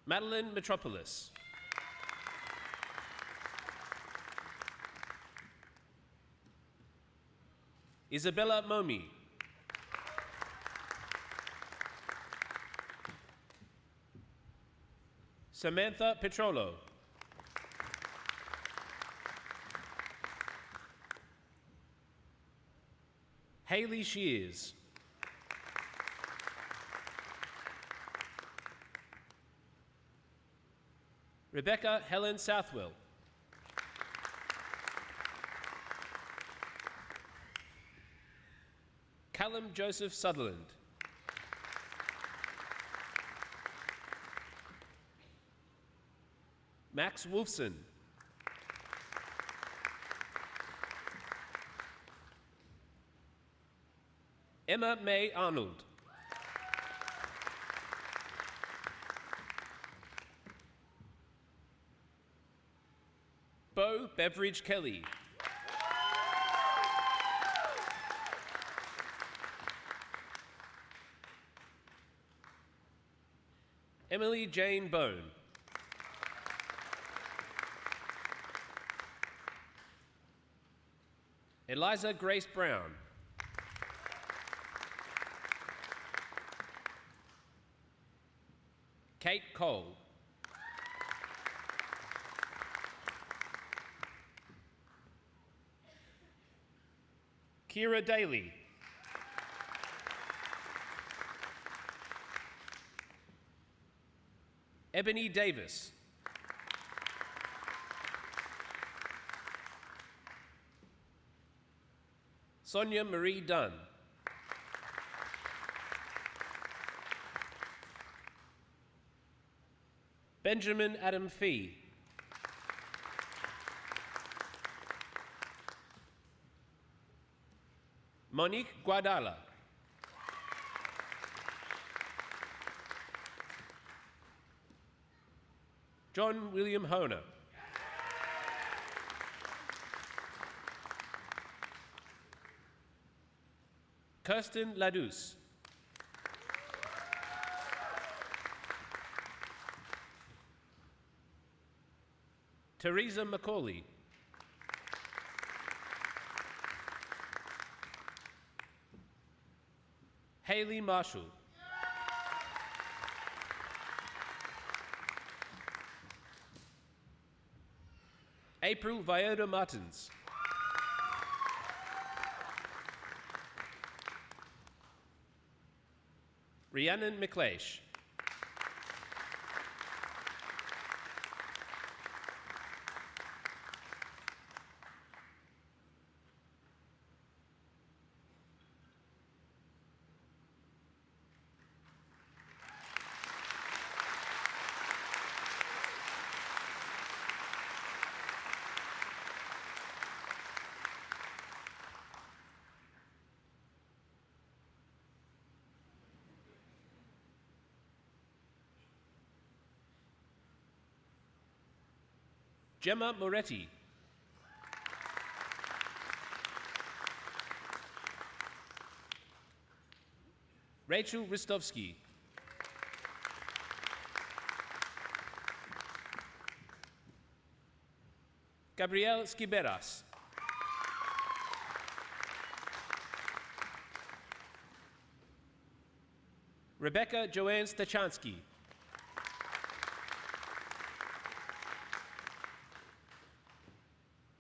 Madeline Metropolis. Isabella Momi. Samantha Petrolo. Haley Shears. Rebecca Helen Southwell. Callum Joseph Sutherland. Max Wolfson. Emma May Arnold. Bo Beveridge Kelly. Emily Jane Bone. Eliza Grace Brown. Kate Cole. Kira Daly. Ebony Davis. Sonia Marie Dunn. Benjamin Adam Fee. Monique Guadala. John William Honer. Kirsten Ladouce. Teresa McCauley. Haley Marshall. April Viola Martins. Rhiannon McLeish. Gemma Moretti. Rachel Ristovsky. Gabrielle Skiberas. Rebecca Joanne Stachansky.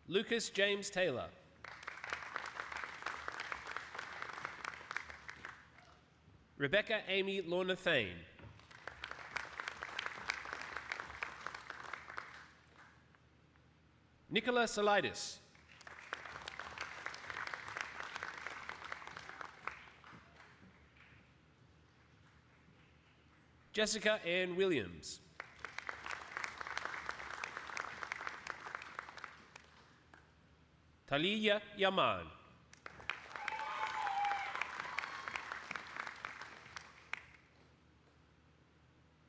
Lucas James Taylor. Rebecca Amy Lorna Thane. Nicola Salidis. Jessica Ann Williams. Talia Yaman.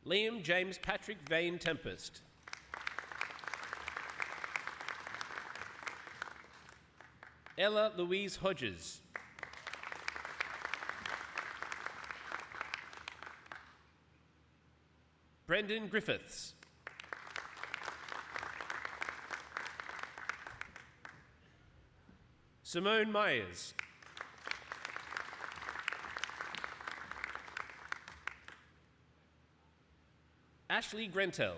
Liam James Patrick Vane Tempest. Ella Louise Hodges. Brendan Griffiths. Simone Myers. Ashley Grentel.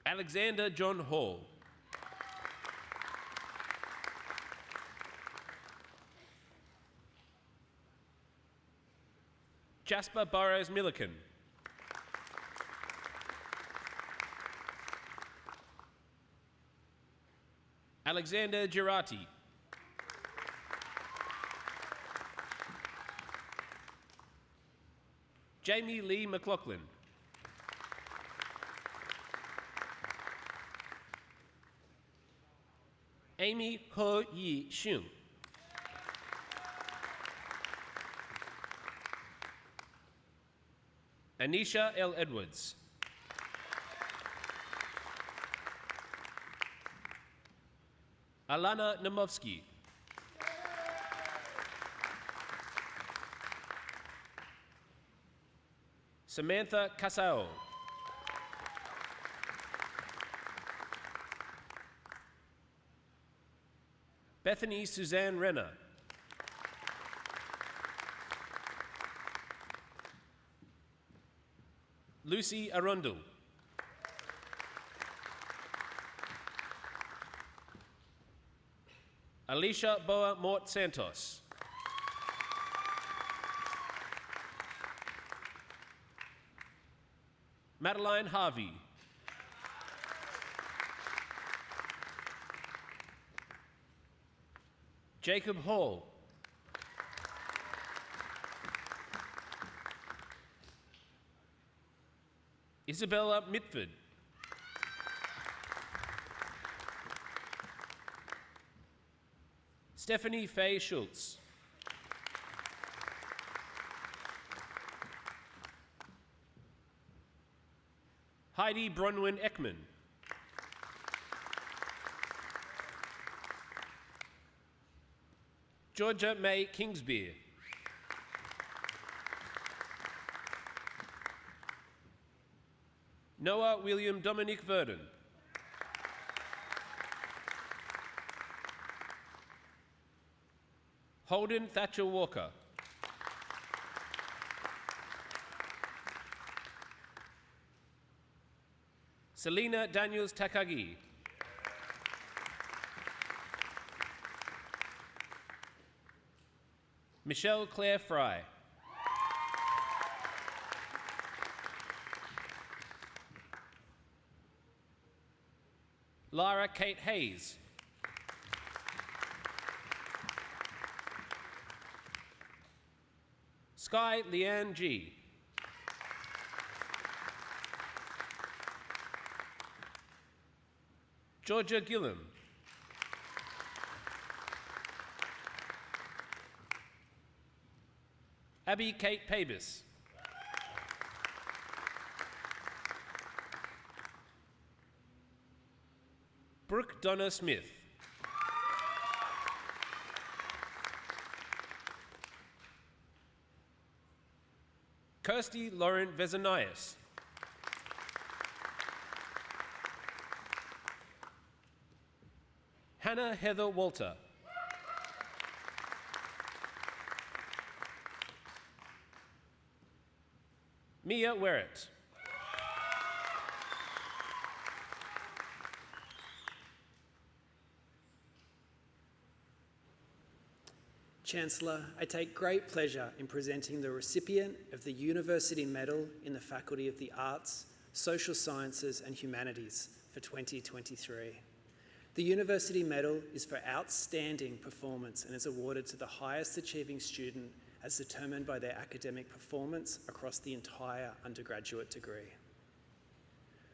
Alexander John Hall. Jasper Burrows Milliken. Alexander Girardi. Jamie Lee McLaughlin. Amy Ho Yi Xun. Anisha L. Edwards. Alana Namovsky. Samantha Casao. Bethany Suzanne Renner. Lucy Arundel. Alicia Boa Mort Santos. Madeline Harvey. Jacob Hall. Isabella Mitford. Stephanie Faye Schultz. Heidi Bronwyn Ekman. Georgia May Kingsbeer. Noah William Dominic Verdon. Holden Thatcher Walker. Selena Daniels Takagi. Michelle Claire Fry. Lara Kate Hayes. Sky Leanne G. Georgia Gillam. Abby Kate Pabis. Brooke Donna Smith. Kirsty Lauren Vezanias. Hannah Heather Walter. Mia Werrett. Chancellor, I take great pleasure in presenting the recipient of the University Medal in the Faculty of the Arts, Social Sciences and Humanities for 2023. The University Medal is for outstanding performance and is awarded to the highest achieving student as determined by their academic performance across the entire undergraduate degree.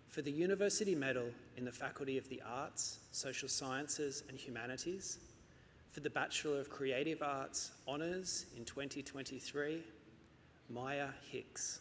For the University Medal in the Faculty of the Arts, Social Sciences and Humanities, for the Bachelor of Creative Arts Honours in 2023, Maya Hicks.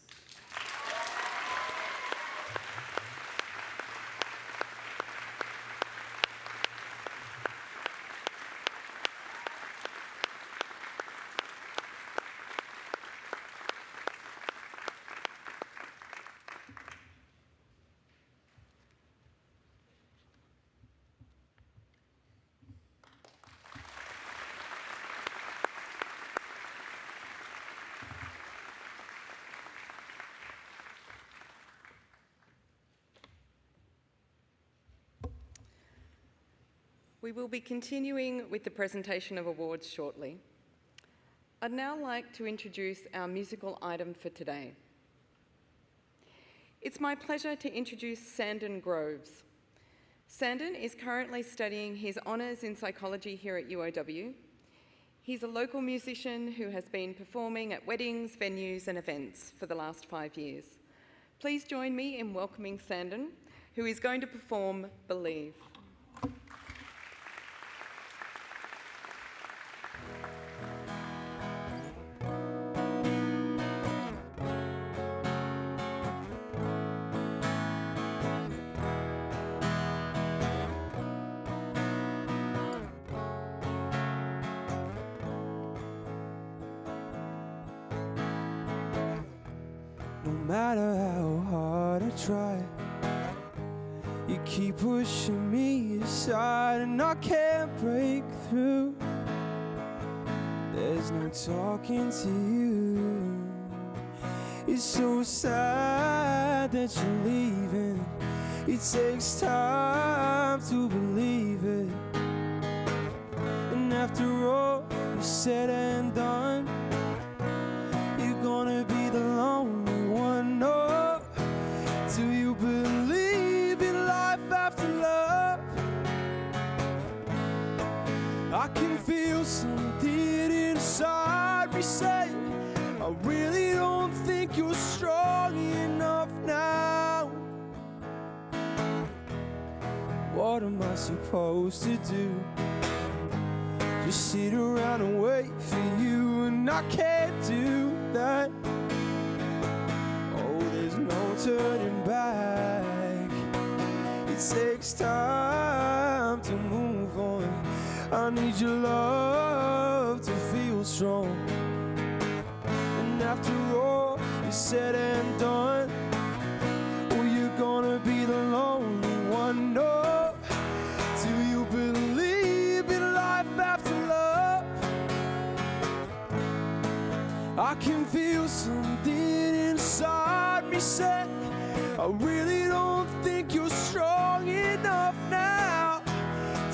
We will be continuing with the presentation of awards shortly. I'd now like to introduce our musical item for today. It's my pleasure to introduce Sandon Groves. Sandon is currently studying his honours in psychology here at UOW. He's a local musician who has been performing at weddings, venues and events for the last 5 years. Please join me in welcoming Sandon, who is going to perform Believe. No matter how hard I try, you keep pushing me aside and I can't break through. There's no talking to you. It's so sad that you're leaving. It takes time to believe it. And after all is said and done, you're gonna be the lonely one. No, do you believe in life after love? I can feel something inside me say, I really don't think you're strong enough now. What am I supposed to do? Just sit around and wait for you, and I can't do that. Oh, there's no turning back. It takes time to move on. I need your love to feel strong. And after all is said and done, oh, you're gonna be the lonely one. No, do you believe in life after love? I can feel something inside me say, I really don't think you're strong enough now.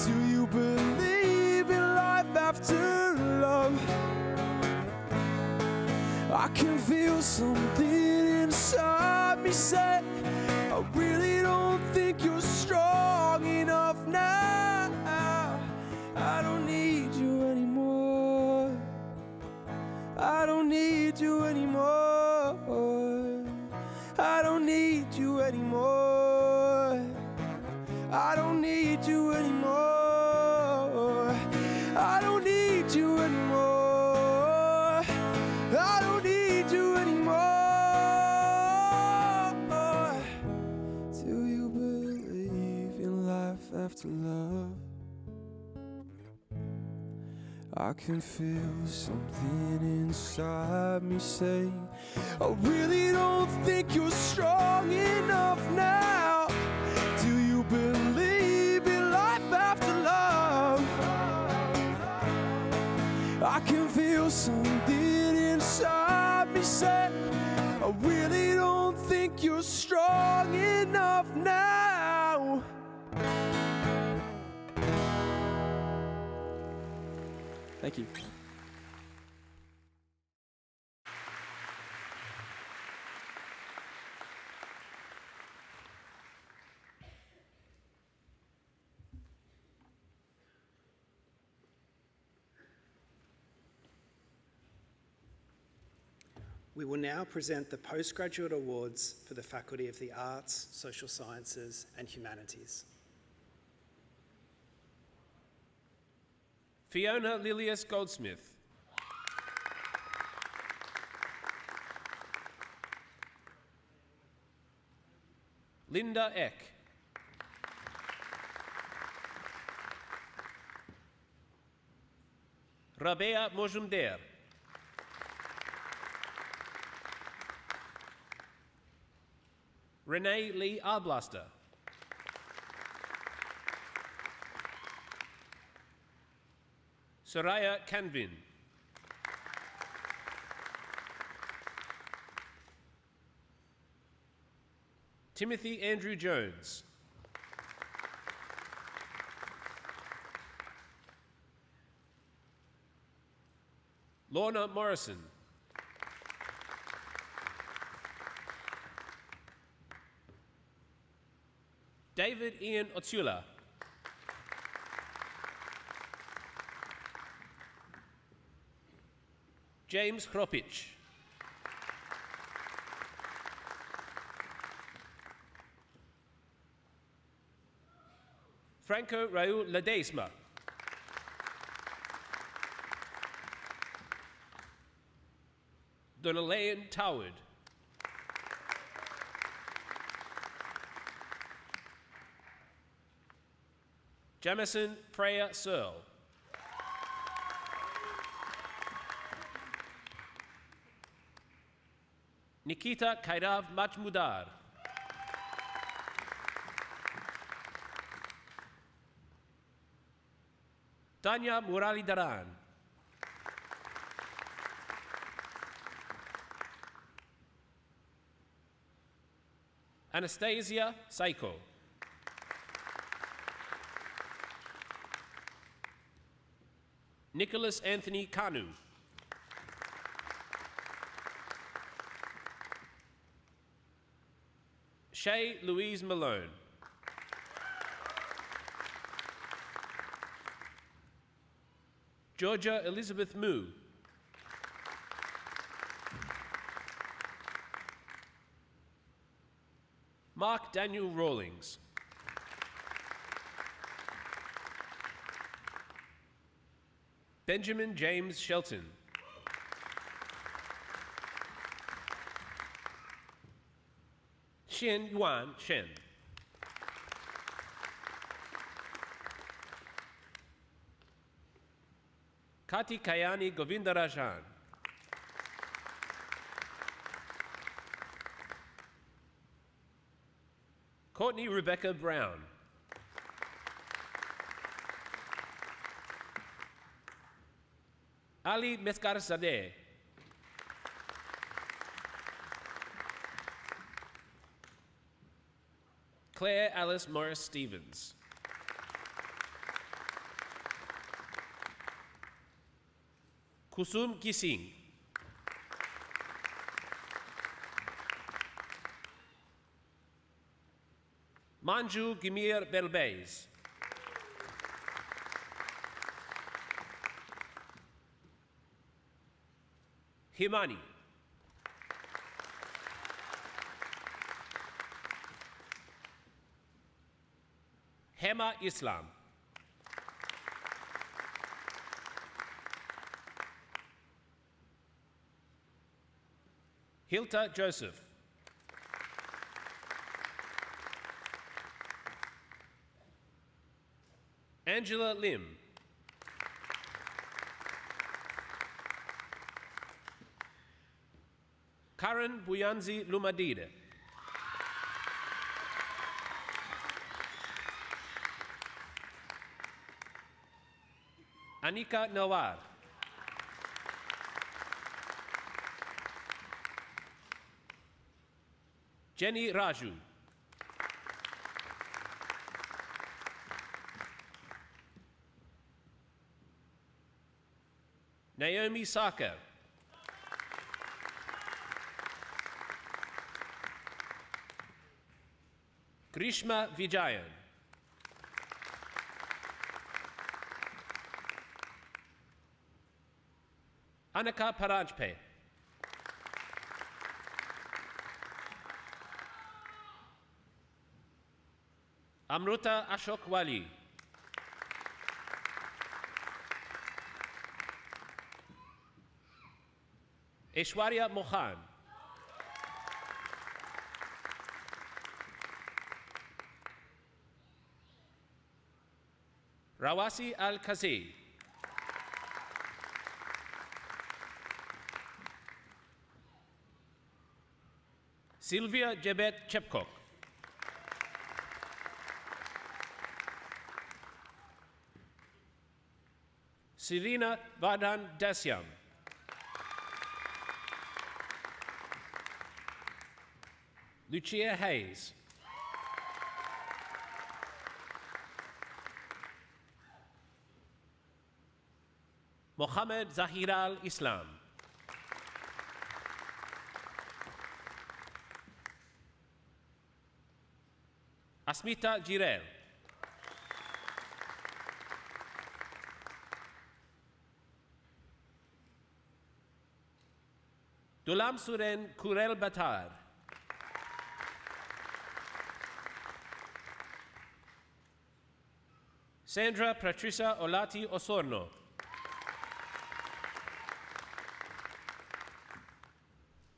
Do you believe in life after love? I can feel something inside me say, I really don't think you're strong enough now. I don't need you anymore. I don't need you anymore. I don't need you anymore. I don't need you anymore. I don't need you anymore. I don't need you anymore. Do you believe in life after love? I can feel something inside me saying, I really don't think you're strong enough now. Do you believe in life after love? I can feel something inside me say, I really don't think you're strong enough now. Thank you. We will now present the postgraduate awards for the Faculty of the Arts, Social Sciences and Humanities. Fiona Lilius Goldsmith. Linda Eck. Rabea Mojumder. Renee Lee Arblaster. Soraya Canvin. Timothy Andrew Jones. Lorna Morrison. David Ian Otsula. James Hropich. Franco Raul Ledesma. Donalayan Toward. Jamison Freya Searle. Nikita Kairav Majmudar. Tanya Muralidharan. Anastasia Saiko. Nicholas Anthony Kanu. Shay Louise Malone. Georgia Elizabeth Moo. Mark Daniel Rawlings. Benjamin James Shelton. Xian Yuan Shen. Kati Kayani Govindarajan. Courtney Rebecca Brown. Ali Meskar Zadeh. Claire Alice Morris Stevens. Kusum Gising. Manju Gimir Belbez. Himani. Hema Islam. Hilta Joseph. Angela Lim. Karen Buyanzi Lumadide. Anika Nawar. Jenny Raju. Naomi Saka. Grishma Vijayan. Anaka Parajpe. Amruta Ashok Wali. Aishwarya Mohan. Rawasi Al-Kazi. Sylvia Jebet Chepkok. Serena Vardhan Dasyam. Lucia Hayes. Mohammed Zahir al-Islam. Asmita Jirel. Dulam Suren Kurel Batar. Sandra Patricia Olati Osorno.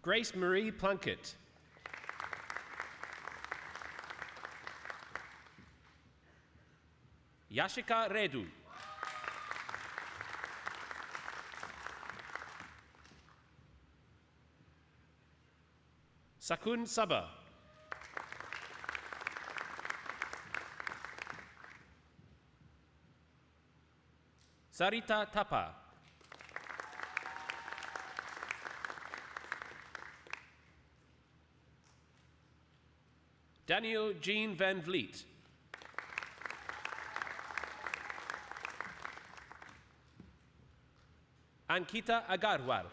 Grace Marie Plunkett. Yashika Redu. Sakun Saba. Sarita Tapa. Daniel Jean Van Vliet. Ankita Agarwal.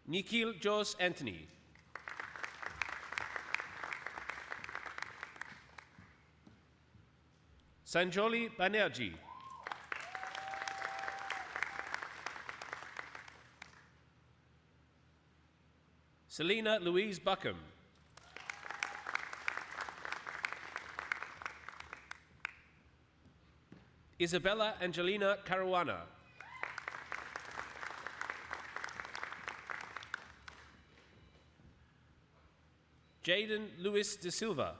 Nikhil Jos Anthony. Sanjoli Banerjee. Selena Louise Buckham. Isabella Angelina Caruana. Jaden Luis de Silva.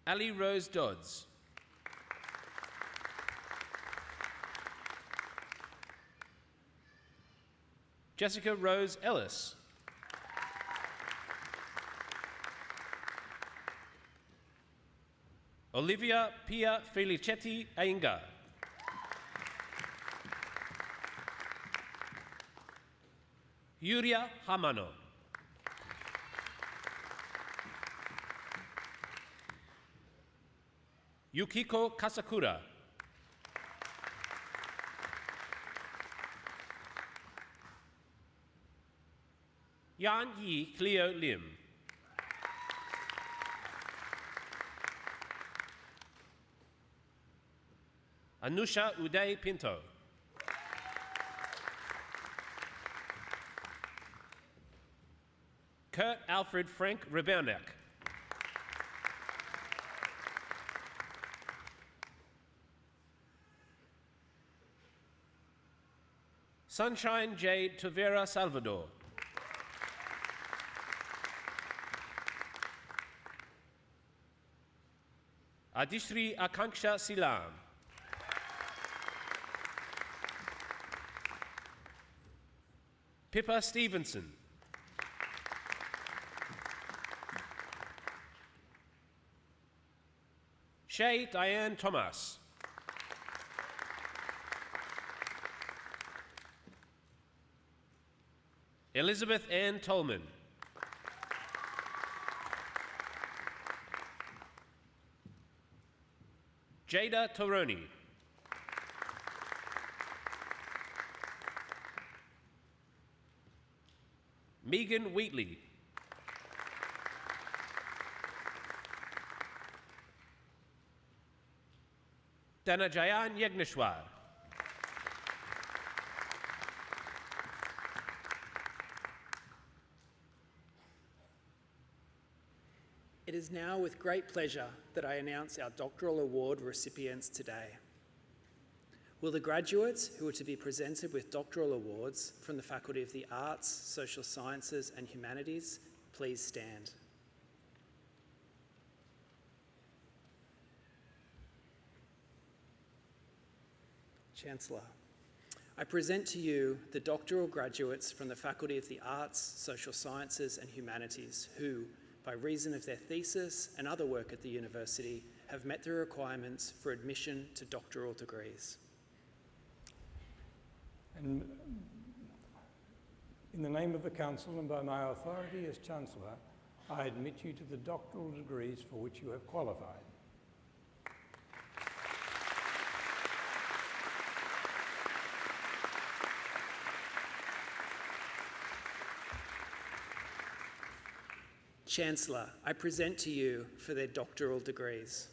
Ali Rose Dodds. Jessica Rose Ellis. Olivia Pia Felicetti Ainga. Yuria Hamano. Yukiko Kasakura. Yan Yi Cleo Lim. Anusha Uday Pinto. Kurt Alfred Frank Rebernek. Sunshine Jade Tavera Salvador. Adishri Akanksha Silam. Pippa Stevenson. Shay Diane Thomas. Elizabeth Ann Tolman. Jada Toroni. Megan Wheatley. Dhanajayan Yagneshwar. It is now with great pleasure that I announce our doctoral award recipients today. Will the graduates who are to be presented with doctoral awards from the Faculty of the Arts, Social Sciences and Humanities please stand? Chancellor, I present to you the doctoral graduates from the Faculty of the Arts, Social Sciences and Humanities who, by reason of their thesis and other work at the university, have met the requirements for admission to doctoral degrees. And in the name of the Council and by my authority as Chancellor, I admit you to the doctoral degrees for which you have qualified. Chancellor, I present to you for their doctoral degrees.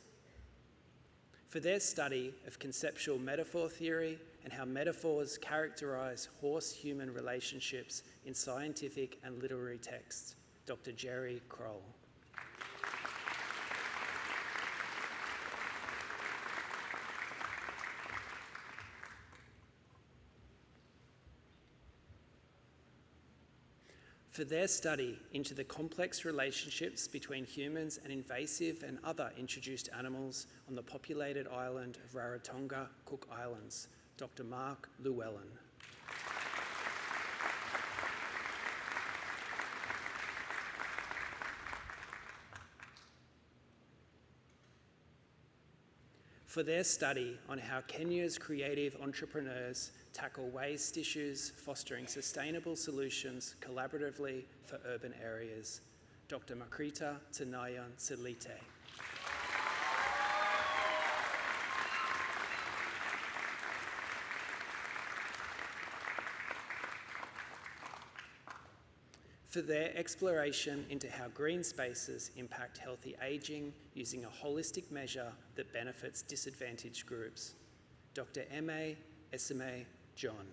For their study of conceptual metaphor theory and how metaphors characterise horse-human relationships in scientific and literary texts, Dr. Jerry Kroll. For their study into the complex relationships between humans and invasive and other introduced animals on the populated island of Rarotonga, Cook Islands, Dr. Mark Llewellyn. For their study on how Kenya's creative entrepreneurs tackle waste issues, fostering sustainable solutions collaboratively for urban areas, Dr. Makrita Tanayan Selite. For their exploration into how green spaces impact healthy ageing using a holistic measure that benefits disadvantaged groups, Dr. M.A. Esame John.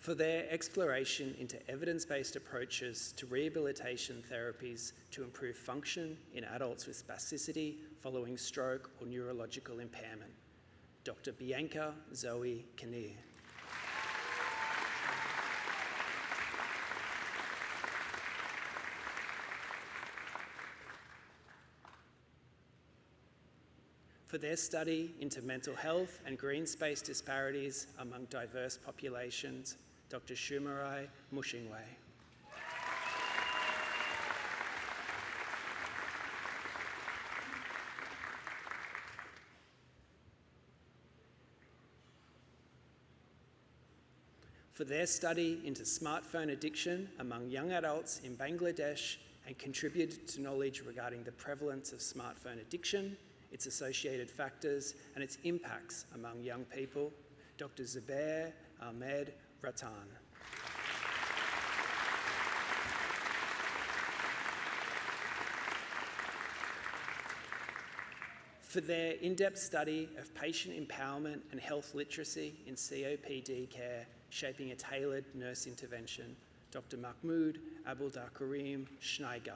For their exploration into evidence-based approaches to rehabilitation therapies to improve function in adults with spasticity following stroke or neurological impairment, Dr. Bianca Zoe Kinnear. for their study into mental health and green space disparities among diverse populations, Dr. Shumarai Mushingwei. For their study into smartphone addiction among young adults in Bangladesh and contributed to knowledge regarding the prevalence of smartphone addiction, its associated factors and its impacts among young people, Dr. Zubair Ahmed Rattan. For their in-depth study of patient empowerment and health literacy in COPD care, shaping a tailored nurse intervention, Dr. Mahmoud Abdulkarim Schneigat.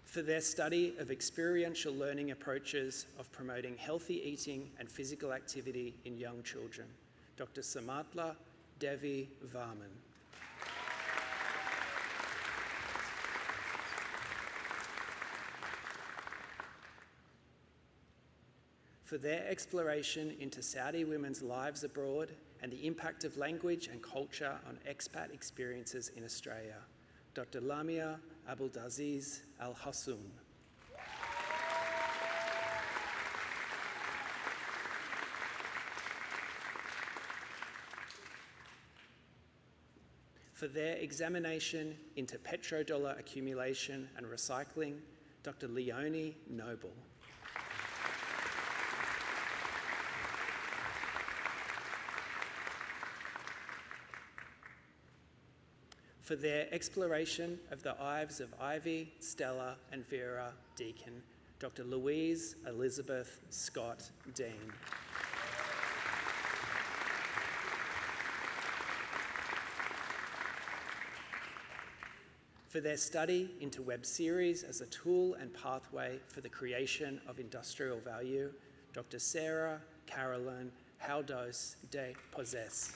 For their study of experiential learning approaches of promoting healthy eating and physical activity in young children, Dr. Samatla Devi Varman. For their exploration into Saudi women's lives abroad and the impact of language and culture on expat experiences in Australia, Dr. Lamia Abdulaziz Al-Hassoun. For their examination into petrodollar accumulation and recycling, Dr. Leonie Noble. For their exploration of the lives of Ivy, Stella and Vera Deakin, Dr. Louise Elizabeth Scott Dean. For their study into web series as a tool and pathway for the creation of industrial value, Dr. Sarah Caroline Haldos de Possess.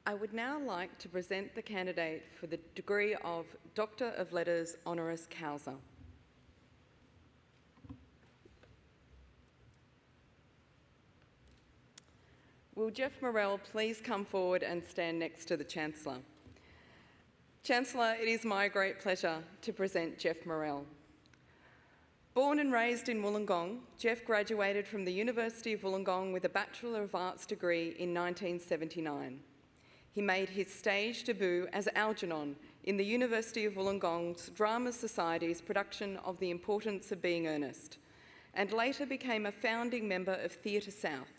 I would now like to present the candidate for the degree of Doctor of Letters Honoris Causa. Will Jeff Morrell please come forward and stand next to the Chancellor? Chancellor, it is my great pleasure to present Jeff Morrell. Born and raised in Wollongong, Jeff graduated from the University of Wollongong with a Bachelor of Arts degree in 1979. He made his stage debut as Algernon in the University of Wollongong's Drama Society's production of The Importance of Being Earnest, and later became a founding member of Theatre South,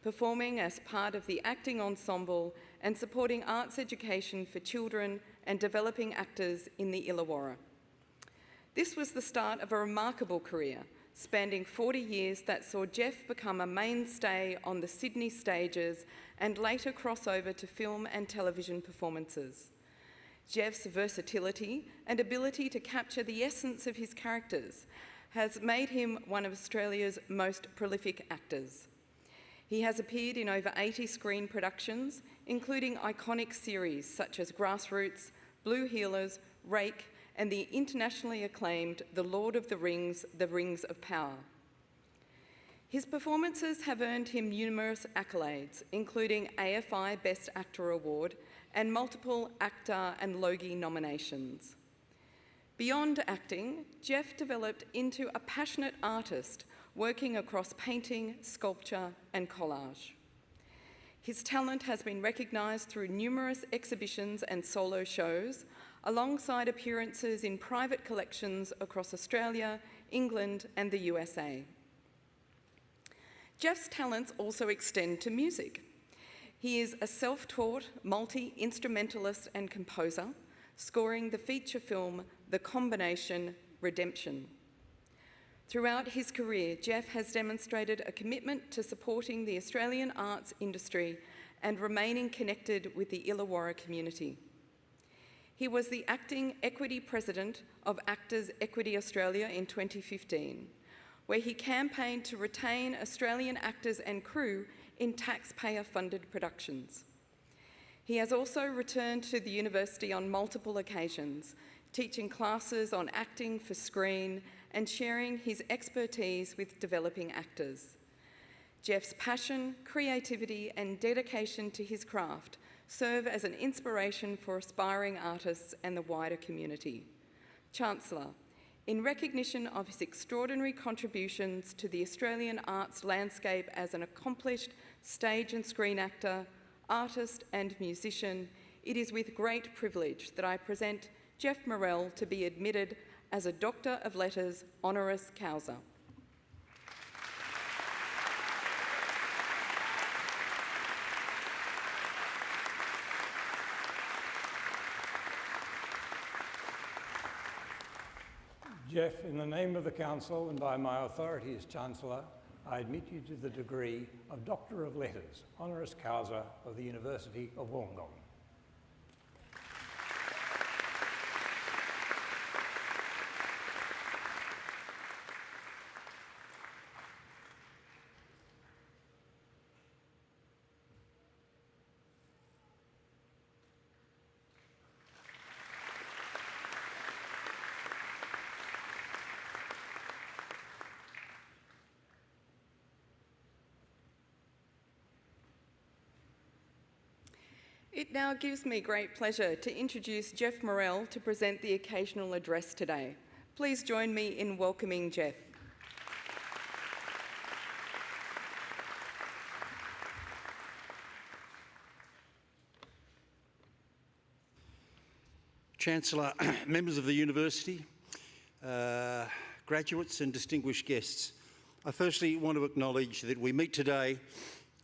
performing as part of the acting ensemble and supporting arts education for children and developing actors in the Illawarra. This was the start of a remarkable career, spanning 40 years that saw Jeff become a mainstay on the Sydney stages and later cross over to film and television performances. Jeff's versatility and ability to capture the essence of his characters has made him one of Australia's most prolific actors. He has appeared in over 80 screen productions, including iconic series such as Grassroots, Blue Heelers, Rake, and the internationally acclaimed The Lord of the Rings of Power. His performances have earned him numerous accolades, including AFI Best Actor Award and multiple ACTA and Logie nominations. Beyond acting, Jeff developed into a passionate artist, working across painting, sculpture, and collage. His talent has been recognised through numerous exhibitions and solo shows, alongside appearances in private collections across Australia, England, and the USA. Jeff's talents also extend to music. He is a self-taught multi-instrumentalist and composer, scoring the feature film The Combination: Redemption. Throughout his career, Jeff has demonstrated a commitment to supporting the Australian arts industry and remaining connected with the Illawarra community. He was the acting equity president of Actors Equity Australia in 2015, where he campaigned to retain Australian actors and crew in taxpayer-funded productions. He has also returned to the university on multiple occasions, teaching classes on acting for screen and sharing his expertise with developing actors. Jeff's passion, creativity and dedication to his craft serve as an inspiration for aspiring artists and the wider community. Chancellor, in recognition of his extraordinary contributions to the Australian arts landscape as an accomplished stage and screen actor, artist and musician, it is with great privilege that I present Jeff Morrell to be admitted as a Doctor of Letters honoris causa. Jeff, in the name of the Council and by my authority as Chancellor, I admit you to the degree of Doctor of Letters, honoris causa of the University of Wollongong. It now gives me great pleasure to introduce Jeff Morrell to present the occasional address today. Please join me in welcoming Jeff. Chancellor, members of the University, graduates and distinguished guests, I firstly want to acknowledge that we meet today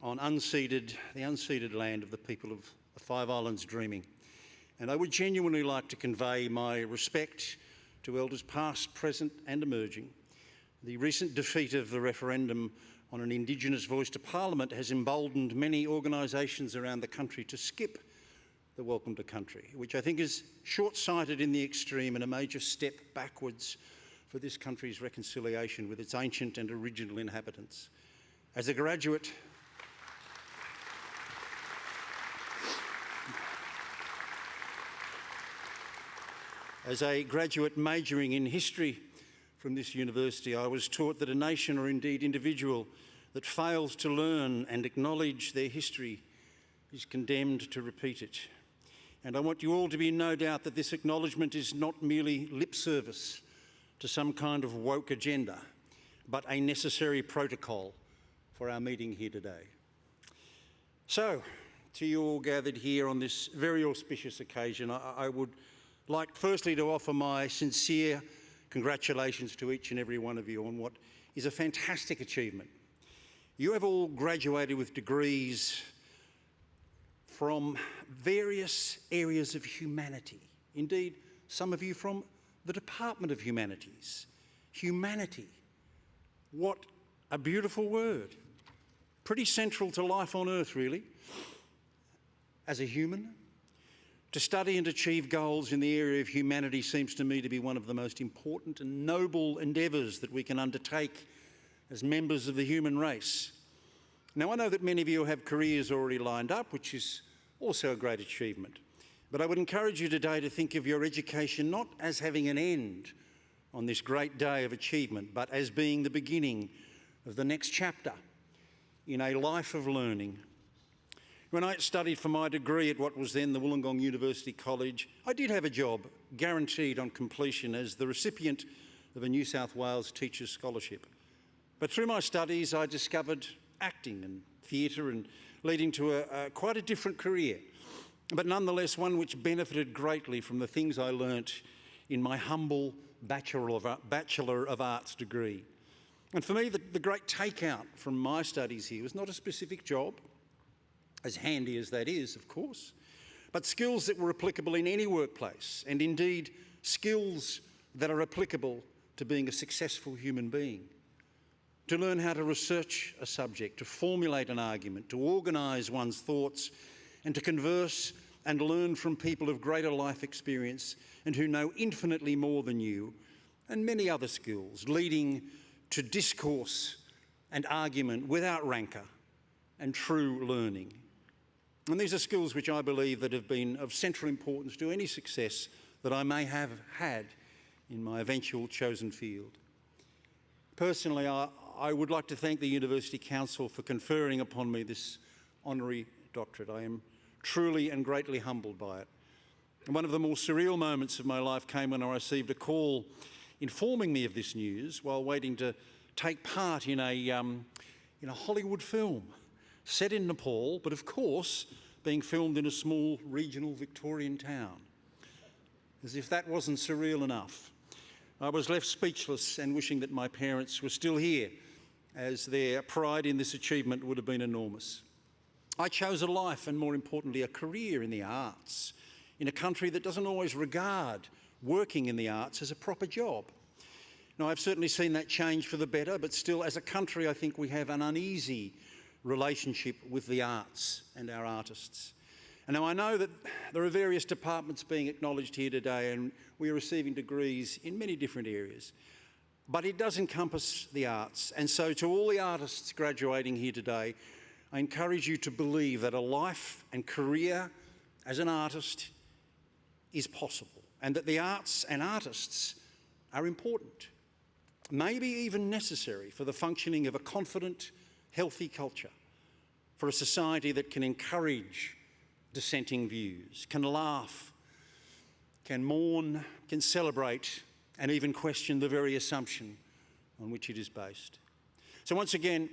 on the unceded land of the people of the Five Islands Dreaming. And I would genuinely like to convey my respect to elders past, present and emerging. The recent defeat of the referendum on an Indigenous voice to Parliament has emboldened many organisations around the country to skip the Welcome to Country, which I think is short-sighted in the extreme and a major step backwards for this country's reconciliation with its ancient and original inhabitants. As a graduate majoring in history from this university, I was taught that a nation or indeed individual that fails to learn and acknowledge their history is condemned to repeat it. And I want you all to be in no doubt that this acknowledgement is not merely lip service to some kind of woke agenda, but a necessary protocol for our meeting here today. So, to you all gathered here on this very auspicious occasion, I would like firstly to offer my sincere congratulations to each and every one of you on what is a fantastic achievement. You have all graduated with degrees from various areas of humanity. Indeed, some of you from the Department of Humanities. Humanity. What a beautiful word. Pretty central to life on earth, really. As a human, to study and achieve goals in the area of humanity seems to me to be one of the most important and noble endeavours that we can undertake as members of the human race. Now, I know that many of you have careers already lined up, which is also a great achievement. But I would encourage you today to think of your education not as having an end on this great day of achievement, but as being the beginning of the next chapter in a life of learning. When I studied for my degree at what was then the Wollongong University College, I did have a job guaranteed on completion as the recipient of a New South Wales Teachers' Scholarship. But through my studies, I discovered acting and theatre, and leading to quite a different career, but nonetheless one which benefited greatly from the things I learnt in my humble Bachelor of Arts degree. And for me, the great takeout from my studies here was not a specific job, as handy as that is, of course, but skills that were applicable in any workplace, and indeed skills that are applicable to being a successful human being. to learn how to research a subject, to formulate an argument, to organise one's thoughts, and to converse and learn from people of greater life experience and who know infinitely more than you, and many other skills, leading to discourse and argument without rancour and true learning. And these are skills which I believe that have been of central importance to any success that I may have had in my eventual chosen field. Personally, I would like to thank the University Council for conferring upon me this honorary doctorate. I am truly and greatly humbled by it. And one of the more surreal moments of my life came when I received a call informing me of this news while waiting to take part in a Hollywood film set in Nepal, but of course being filmed in a small regional Victorian town. As if that wasn't surreal enough, I was left speechless and wishing that my parents were still here, as their pride in this achievement would have been enormous. I chose a life and, more importantly, a career in the arts in a country that doesn't always regard working in the arts as a proper job. Now, I've certainly seen that change for the better, but still, as a country, I think we have an uneasy relationship with the arts and our artists. And now I know that there are various departments being acknowledged here today, and we are receiving degrees in many different areas. But it does encompass the arts. And so to all the artists graduating here today, I encourage you to believe that a life and career as an artist is possible, and that the arts and artists are important, maybe even necessary for the functioning of a confident, healthy culture, for a society that can encourage dissenting views, can laugh, can mourn, can celebrate, and even question the very assumption on which it is based. So once again,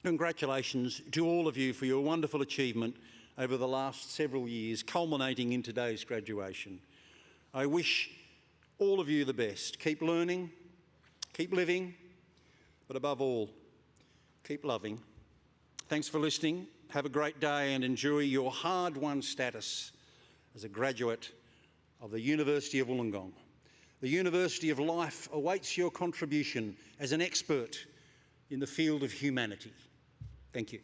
congratulations to all of you for your wonderful achievement over the last several years, culminating in today's graduation. I wish all of you the best. Keep learning, keep living, but above all, keep loving. Thanks for listening. Have a great day and enjoy your hard-won status as a graduate of the University of Wollongong. The University of Life awaits your contribution as an expert in the field of humanity. Thank you.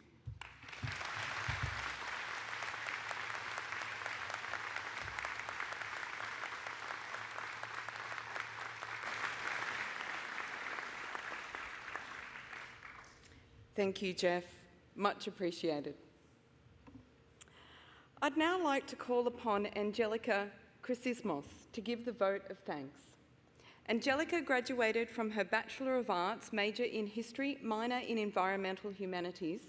Thank you, Jeff. Much appreciated. I'd now like to call upon Angelica Chrysismos to give the vote of thanks. Angelica graduated from her Bachelor of Arts, major in History, minor in Environmental Humanities,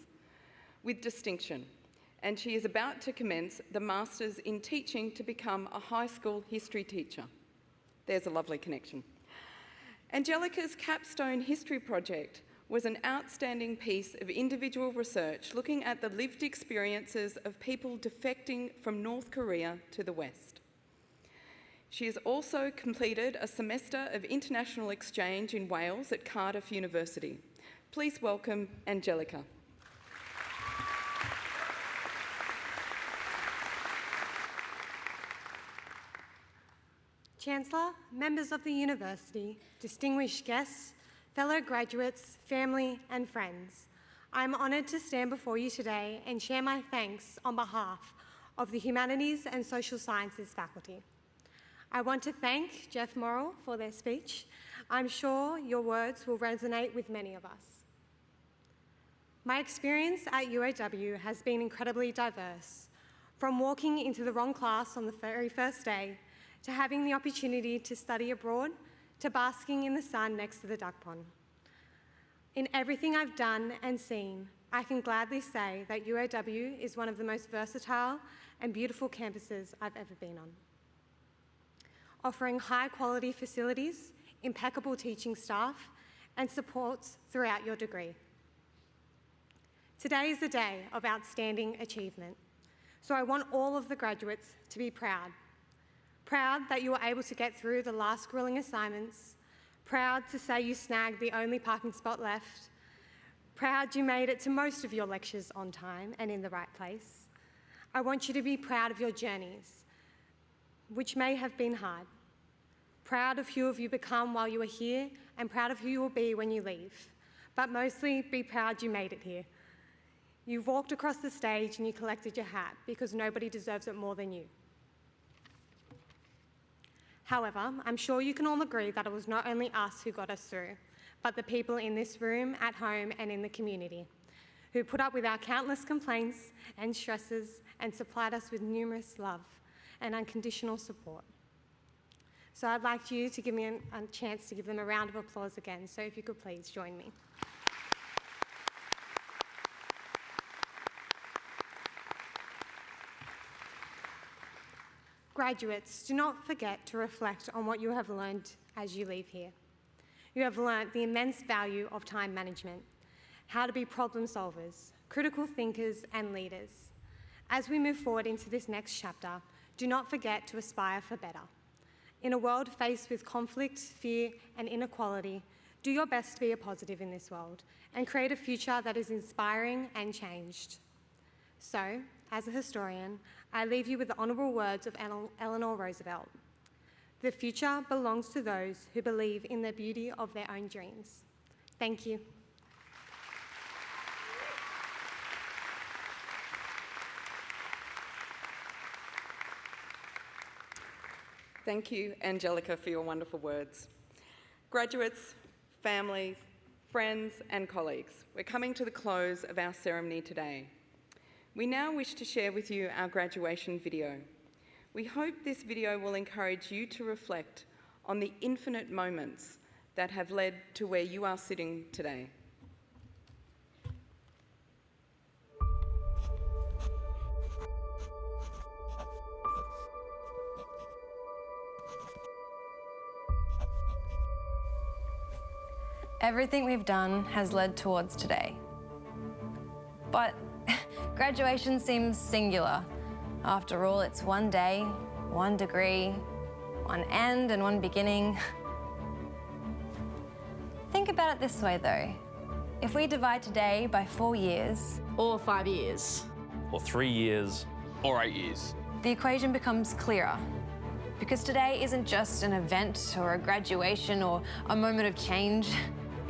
with distinction, and she is about to commence the Masters in Teaching to become a high school history teacher. There's a lovely connection. Angelica's capstone history project was an outstanding piece of individual research looking at the lived experiences of people defecting from North Korea to the West. She has also completed a semester of international exchange in Wales at Cardiff University. Please welcome Angelica. Chancellor, members of the University, distinguished guests, fellow graduates, family and friends, I'm honoured to stand before you today and share my thanks on behalf of the Humanities and Social Sciences faculty. I want to thank Jeff Morrill for their speech. I'm sure your words will resonate with many of us. My experience at UAW has been incredibly diverse, from walking into the wrong class on the very first day, to having the opportunity to study abroad, to basking in the sun next to the duck pond. In everything I've done and seen, I can gladly say that UAW is one of the most versatile and beautiful campuses I've ever been on, offering high-quality facilities, impeccable teaching staff, and supports throughout your degree. Today is a day of outstanding achievement, so I want all of the graduates to be proud. Proud that you were able to get through the last gruelling assignments, proud to say you snagged the only parking spot left, proud you made it to most of your lectures on time and in the right place. I want you to be proud of your journeys, which may have been hard. Proud of who you become while you are here, and proud of who you will be when you leave. but mostly be proud you made it here. You walked across the stage and you collected your hat because nobody deserves it more than you. However, I'm sure you can all agree that it was not only us who got us through, but the people in this room, at home, and in the community, who put up with our countless complaints and stresses and supplied us with numerous love and unconditional support. So I'd like you to give me a chance to give them a round of applause again. So if you could please join me. Graduates, do not forget to reflect on what you have learned as you leave here. You have learnt the immense value of time management, how to be problem solvers, critical thinkers, and leaders. As we move forward into this next chapter, do not forget to aspire for better. In a world faced with conflict, fear, and inequality, do your best to be a positive in this world and create a future that is inspiring and changed. So, as a historian, I leave you with the honourable words of Eleanor Roosevelt. The future belongs to those who believe in the beauty of their own dreams. Thank you. Thank you, Angelica, for your wonderful words. Graduates, families, friends, and colleagues, we're coming to the close of our ceremony today. We now wish to share with you our graduation video. We hope this video will encourage you to reflect on the infinite moments that have led to where you are sitting today. Everything we've done has led towards today. But graduation seems singular. After all, it's one day, one degree, one end and one beginning. Think about it this way though. If we divide today by 4 years, or 5 years, Or 3 years. or 8 years, the equation becomes clearer. Because today isn't just an event or a graduation or a moment of change.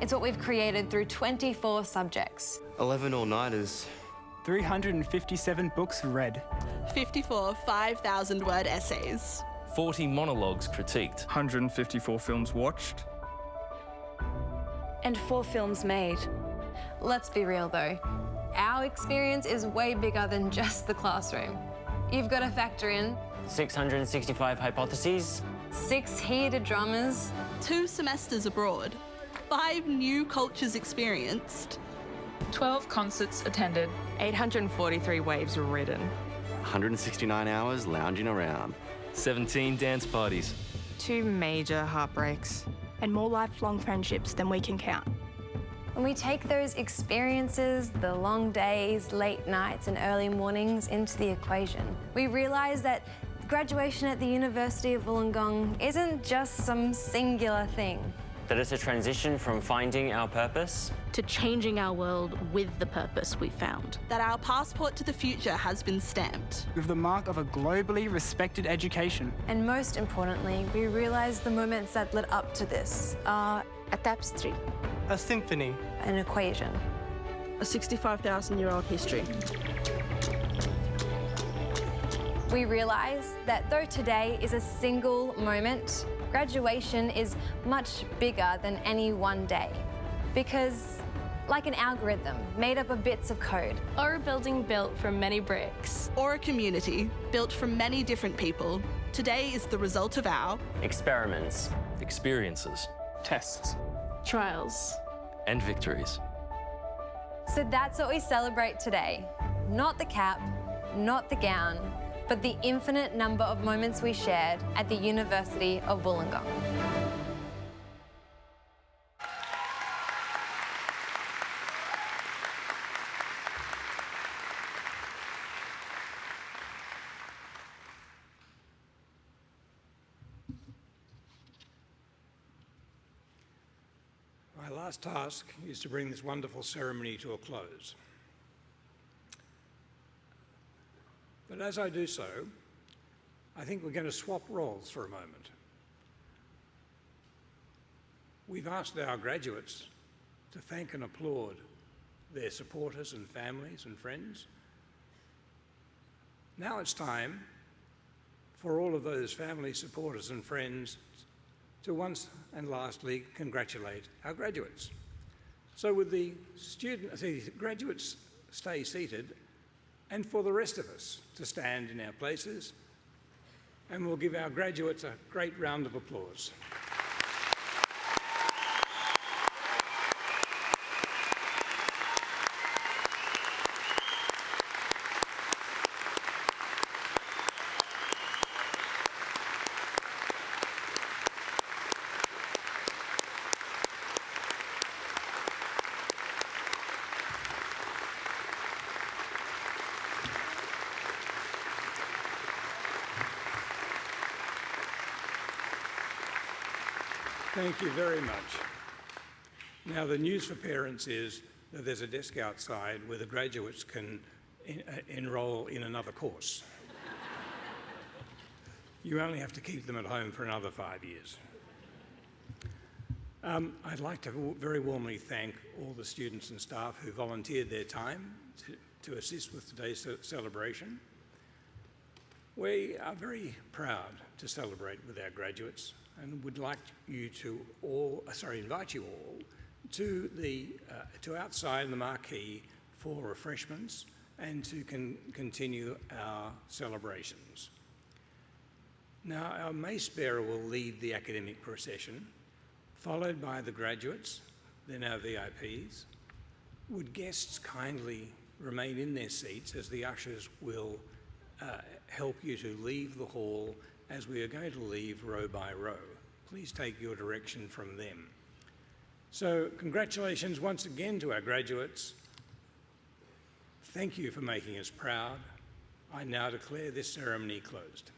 It's what we've created through 24 subjects. 11 all-nighters. 357 books read. 54 5,000-word essays, 40 monologues critiqued. 154 films watched. And 4 films made. Let's be real though. Our experience is way bigger than just the classroom. You've got to factor in 665 hypotheses. 6 heated dramas, 2 semesters abroad, 5 new cultures experienced, 12 concerts attended, 843 waves ridden, 169 hours lounging around. 17 dance parties. 2 major heartbreaks, and more lifelong friendships than we can count. When we take those experiences, the long days, late nights and early mornings into the equation, we realise that graduation at the University of Wollongong isn't just some singular thing. That it's a transition from finding our purpose to changing our world with the purpose we found. that our passport to the future has been stamped. With the mark of a globally respected education. And most importantly, we realise the moments that led up to this are A tapestry, A symphony. an equation. a 65,000-year-old history. We realise that though today is a single moment, graduation is much bigger than any one day. Because, like an algorithm made up of bits of code, Or a building built from many bricks. Or a community built from many different people, today is the result of our experiments, Experiences. Tests. Trials. And victories. so that's what we celebrate today. Not the cap, not the gown, but the infinite number of moments we shared at the University of Wollongong. My last task is to bring this wonderful ceremony to a close. But as I do so, I think we're going to swap roles for a moment. We've asked our graduates to thank and applaud their supporters and families and friends. Now it's time for all of those family supporters and friends to once and lastly congratulate our graduates. So would the graduates stay seated, and for the rest of us to stand in our places, and we'll give our graduates a great round of applause. Thank you very much. Now, the news for parents is that there's a desk outside where the graduates can enrol in another course. You only have to keep them at home for another 5 years. I'd like to very warmly thank all the students and staff who volunteered their time to assist with today's celebration. We are very proud to celebrate with our graduates and would like you to invite you all to outside the marquee for refreshments and to continue our celebrations. Now, our mace bearer will lead the academic procession, followed by the graduates, then our VIPs. Would guests kindly remain in their seats as the ushers will help you to leave the hall as we are going to leave row by row. Please take your direction from them. So, congratulations once again to our graduates. Thank you for making us proud. I now declare this ceremony closed.